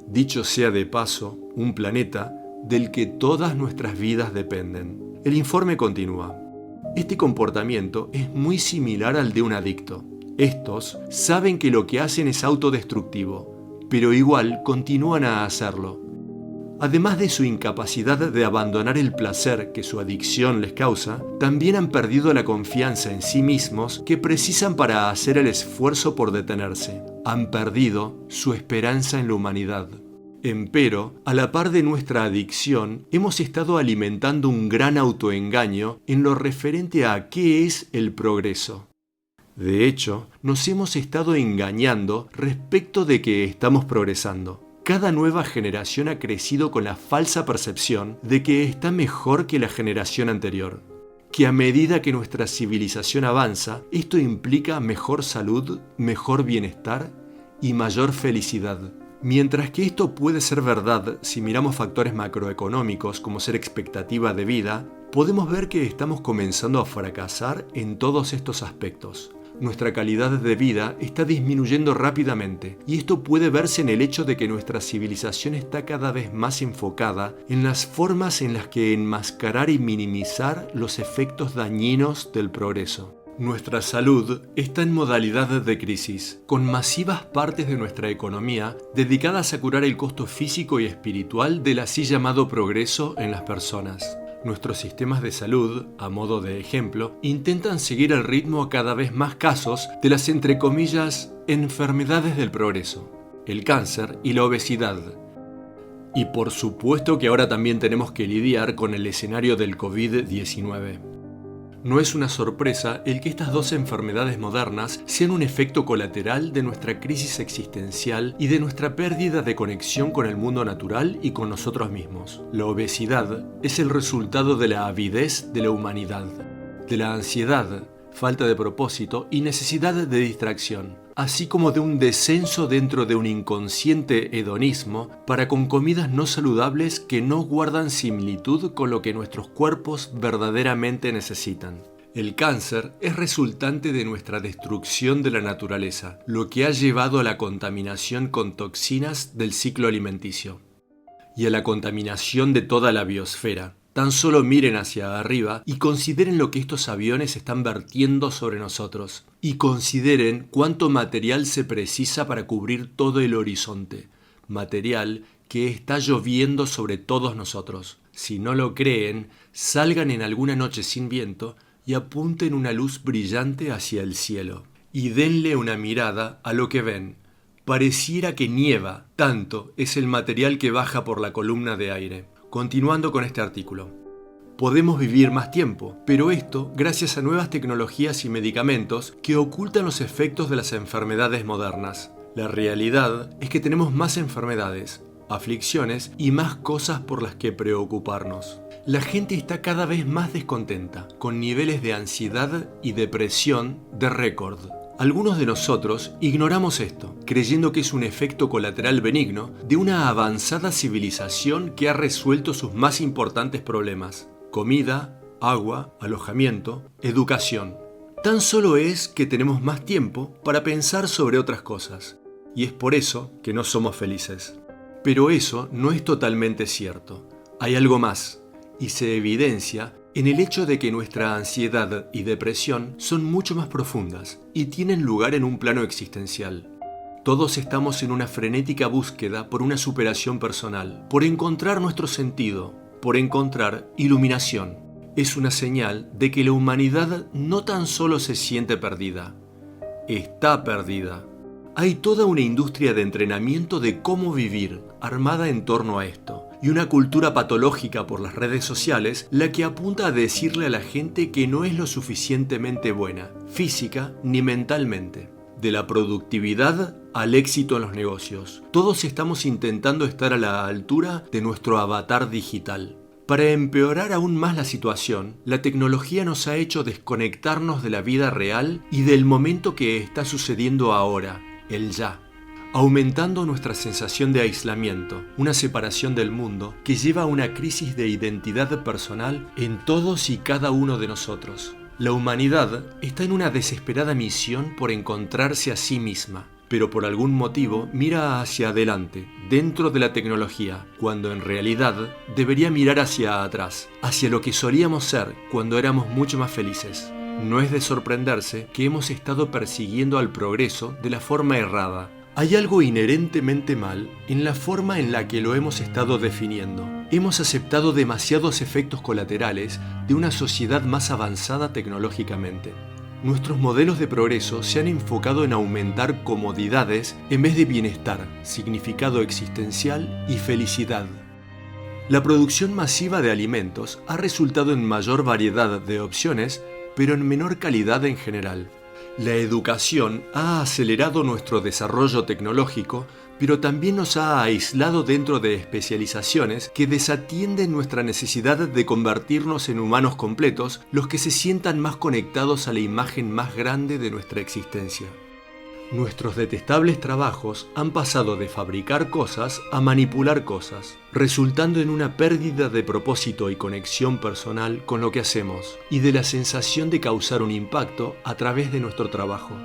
Dicho sea de paso, un planeta del que todas nuestras vidas dependen. El informe continúa. Este comportamiento es muy similar al de un adicto. Estos saben que lo que hacen es autodestructivo, pero igual continúan a hacerlo. Además de su incapacidad de abandonar el placer que su adicción les causa, también han perdido la confianza en sí mismos que precisan para hacer el esfuerzo por detenerse. Han perdido su esperanza en la humanidad. Empero, a la par de nuestra adicción, hemos estado alimentando un gran autoengaño en lo referente a qué es el progreso. De hecho, nos hemos estado engañando respecto de que estamos progresando. Cada nueva generación ha crecido con la falsa percepción de que está mejor que la generación anterior. Que a medida que nuestra civilización avanza, esto implica mejor salud, mejor bienestar y mayor felicidad. Mientras que esto puede ser verdad si miramos factores macroeconómicos como ser expectativa de vida, podemos ver que estamos comenzando a fracasar en todos estos aspectos. Nuestra calidad de vida está disminuyendo rápidamente y esto puede verse en el hecho de que nuestra civilización está cada vez más enfocada en las formas en las que enmascarar y minimizar los efectos dañinos del progreso. Nuestra salud está en modalidad de crisis, con masivas partes de nuestra economía dedicadas a curar el costo físico y espiritual del así llamado progreso en las personas. Nuestros sistemas de salud, a modo de ejemplo, intentan seguir el ritmo a cada vez más casos de las, entre comillas, enfermedades del progreso, el cáncer y la obesidad. Y por supuesto que ahora también tenemos que lidiar con el escenario del COVID-19. No es una sorpresa el que estas dos enfermedades modernas sean un efecto colateral de nuestra crisis existencial y de nuestra pérdida de conexión con el mundo natural y con nosotros mismos. La obesidad es el resultado de la avidez de la humanidad, de la ansiedad, falta de propósito y necesidad de distracción, así como de un descenso dentro de un inconsciente hedonismo para con comidas no saludables que no guardan similitud con lo que nuestros cuerpos verdaderamente necesitan. El cáncer es resultante de nuestra destrucción de la naturaleza, lo que ha llevado a la contaminación con toxinas del ciclo alimenticio y a la contaminación de toda la biosfera. Tan solo miren hacia arriba y consideren lo que estos aviones están vertiendo sobre nosotros. Y consideren cuánto material se precisa para cubrir todo el horizonte. Material que está lloviendo sobre todos nosotros. Si no lo creen, salgan en alguna noche sin viento y apunten una luz brillante hacia el cielo. Y denle una mirada a lo que ven. Pareciera que nieva, tanto es el material que baja por la columna de aire. Continuando con este artículo. Podemos vivir más tiempo, pero esto gracias a nuevas tecnologías y medicamentos que ocultan los efectos de las enfermedades modernas. La realidad es que tenemos más enfermedades, aflicciones y más cosas por las que preocuparnos. La gente está cada vez más descontenta, con niveles de ansiedad y depresión de récord. Algunos de nosotros ignoramos esto, creyendo que es un efecto colateral benigno de una avanzada civilización que ha resuelto sus más importantes problemas: comida, agua, alojamiento, educación. Tan solo es que tenemos más tiempo para pensar sobre otras cosas, y es por eso que no somos felices. Pero eso no es totalmente cierto. Hay algo más, y se evidencia en el hecho de que nuestra ansiedad y depresión son mucho más profundas y tienen lugar en un plano existencial. Todos estamos en una frenética búsqueda por una superación personal, por encontrar nuestro sentido, por encontrar iluminación. Es una señal de que la humanidad no tan solo se siente perdida, está perdida. Hay toda una industria de entrenamiento de cómo vivir, armada en torno a esto, y una cultura patológica por las redes sociales, la que apunta a decirle a la gente que no es lo suficientemente buena, física ni mentalmente. De la productividad al éxito en los negocios, todos estamos intentando estar a la altura de nuestro avatar digital. Para empeorar aún más la situación, la tecnología nos ha hecho desconectarnos de la vida real y del momento que está sucediendo ahora, el ya, aumentando nuestra sensación de aislamiento, una separación del mundo que lleva a una crisis de identidad personal en todos y cada uno de nosotros. La humanidad está en una desesperada misión por encontrarse a sí misma, pero por algún motivo mira hacia adelante, dentro de la tecnología, cuando en realidad debería mirar hacia atrás, hacia lo que solíamos ser cuando éramos mucho más felices. No es de sorprenderse que hemos estado persiguiendo al progreso de la forma errada. Hay algo inherentemente mal en la forma en la que lo hemos estado definiendo. Hemos aceptado demasiados efectos colaterales de una sociedad más avanzada tecnológicamente. Nuestros modelos de progreso se han enfocado en aumentar comodidades en vez de bienestar, significado existencial y felicidad. La producción masiva de alimentos ha resultado en mayor variedad de opciones, pero en menor calidad en general. La educación ha acelerado nuestro desarrollo tecnológico, pero también nos ha aislado dentro de especializaciones que desatienden nuestra necesidad de convertirnos en humanos completos, los que se sientan más conectados a la imagen más grande de nuestra existencia. Nuestros detestables trabajos han pasado de fabricar cosas a manipular cosas, resultando en una pérdida de propósito y conexión personal con lo que hacemos, y de la sensación de causar un impacto a través de nuestro trabajo.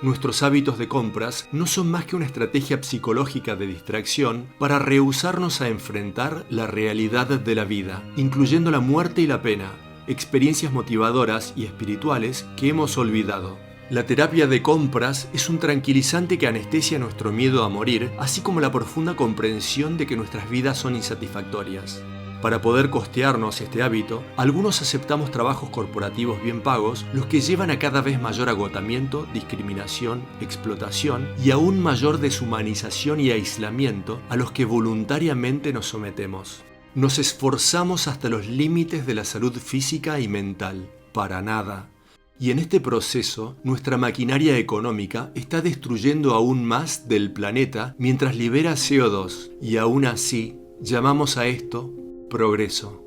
Nuestros hábitos de compras no son más que una estrategia psicológica de distracción para rehusarnos a enfrentar la realidad de la vida, incluyendo la muerte y la pena, experiencias motivadoras y espirituales que hemos olvidado. La terapia de compras es un tranquilizante que anestesia nuestro miedo a morir, así como la profunda comprensión de que nuestras vidas son insatisfactorias. Para poder costearnos este hábito, algunos aceptamos trabajos corporativos bien pagos, los que llevan a cada vez mayor agotamiento, discriminación, explotación y aún mayor deshumanización y aislamiento a los que voluntariamente nos sometemos. Nos esforzamos hasta los límites de la salud física y mental, para nada. Y en este proceso, nuestra maquinaria económica está destruyendo aún más del planeta mientras libera CO2, y aún así llamamos a esto progreso.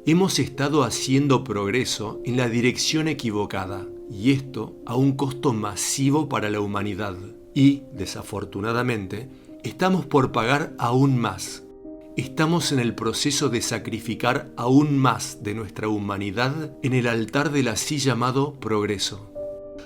Hemos estado haciendo progreso en la dirección equivocada, y esto a un costo masivo para la humanidad. Y, desafortunadamente, estamos por pagar aún más. Estamos en el proceso de sacrificar aún más de nuestra humanidad en el altar del así llamado progreso.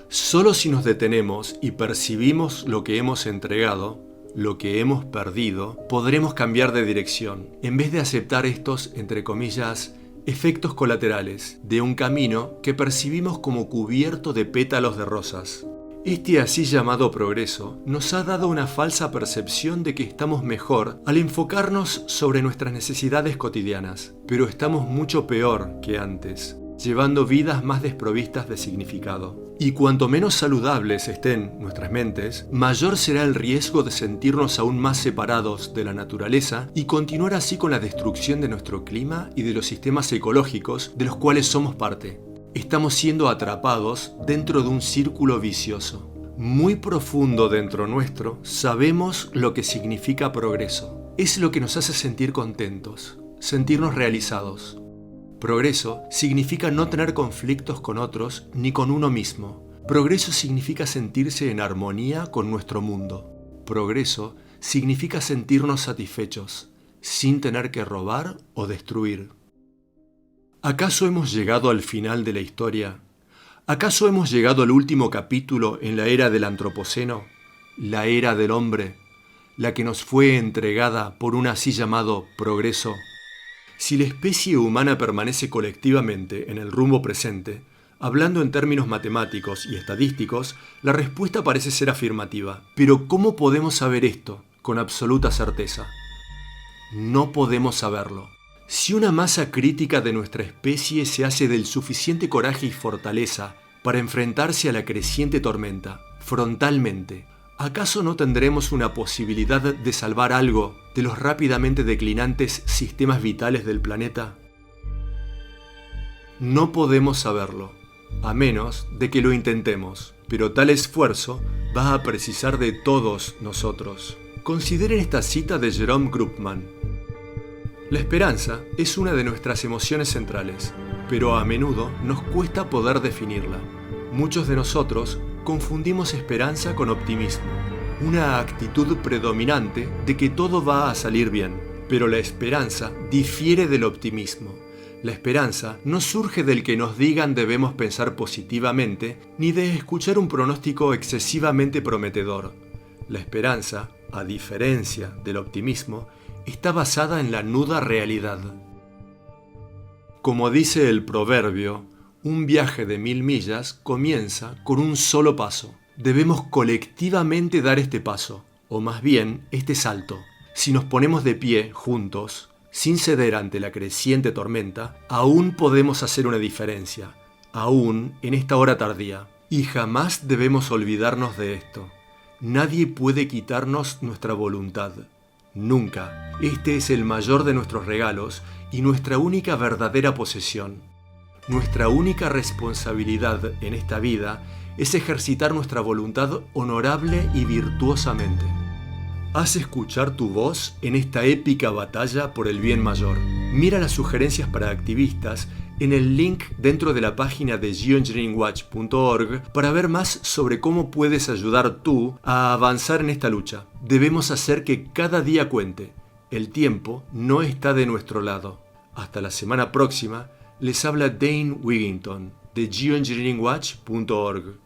Solo si nos detenemos y percibimos lo que hemos entregado, lo que hemos perdido, podremos cambiar de dirección, en vez de aceptar estos, entre comillas, efectos colaterales de un camino que percibimos como cubierto de pétalos de rosas. Este así llamado progreso nos ha dado una falsa percepción de que estamos mejor al enfocarnos sobre nuestras necesidades cotidianas, pero estamos mucho peor que antes, llevando vidas más desprovistas de significado. Y cuanto menos saludables estén nuestras mentes, mayor será el riesgo de sentirnos aún más separados de la naturaleza y continuar así con la destrucción de nuestro clima y de los sistemas ecológicos de los cuales somos parte. Estamos siendo atrapados dentro de un círculo vicioso. Muy profundo dentro nuestro, sabemos lo que significa progreso. Es lo que nos hace sentir contentos, sentirnos realizados. Progreso significa no tener conflictos con otros ni con uno mismo. Progreso significa sentirse en armonía con nuestro mundo. Progreso significa sentirnos satisfechos, sin tener que robar o destruir. ¿Acaso hemos llegado al final de la historia? ¿Acaso hemos llegado al último capítulo en la era del Antropoceno? La era del hombre, la que nos fue entregada por un así llamado progreso. Si la especie humana permanece colectivamente en el rumbo presente, hablando en términos matemáticos y estadísticos, la respuesta parece ser afirmativa. Pero ¿cómo podemos saber esto con absoluta certeza? No podemos saberlo. Si una masa crítica de nuestra especie se hace del suficiente coraje y fortaleza para enfrentarse a la creciente tormenta, frontalmente, ¿acaso no tendremos una posibilidad de salvar algo de los rápidamente declinantes sistemas vitales del planeta? No podemos saberlo, a menos de que lo intentemos, pero tal esfuerzo va a precisar de todos nosotros. Consideren esta cita de Jerome Krugman. La esperanza es una de nuestras emociones centrales, pero a menudo nos cuesta poder definirla. Muchos de nosotros confundimos esperanza con optimismo, una actitud predominante de que todo va a salir bien, pero la esperanza difiere del optimismo. La esperanza no surge del que nos digan debemos pensar positivamente, ni de escuchar un pronóstico excesivamente prometedor. La esperanza, a diferencia del optimismo, está basada en la nuda realidad. Como dice el proverbio, un viaje de 1000 millas comienza con un solo paso. Debemos colectivamente dar este paso, o más bien este salto. Si nos ponemos de pie juntos, sin ceder ante la creciente tormenta, aún podemos hacer una diferencia, aún en esta hora tardía. Y jamás debemos olvidarnos de esto. Nadie puede quitarnos nuestra voluntad. Nunca. Este es el mayor de nuestros regalos y nuestra única verdadera posesión. Nuestra única responsabilidad en esta vida es ejercitar nuestra voluntad honorable y virtuosamente. Haz escuchar tu voz en esta épica batalla por el bien mayor. Mira las sugerencias para activistas en el link dentro de la página de geoengineeringwatch.org para ver más sobre cómo puedes ayudar tú a avanzar en esta lucha. Debemos hacer que cada día cuente. El tiempo no está de nuestro lado. Hasta la semana próxima, les habla Dane Wigington de geoengineeringwatch.org.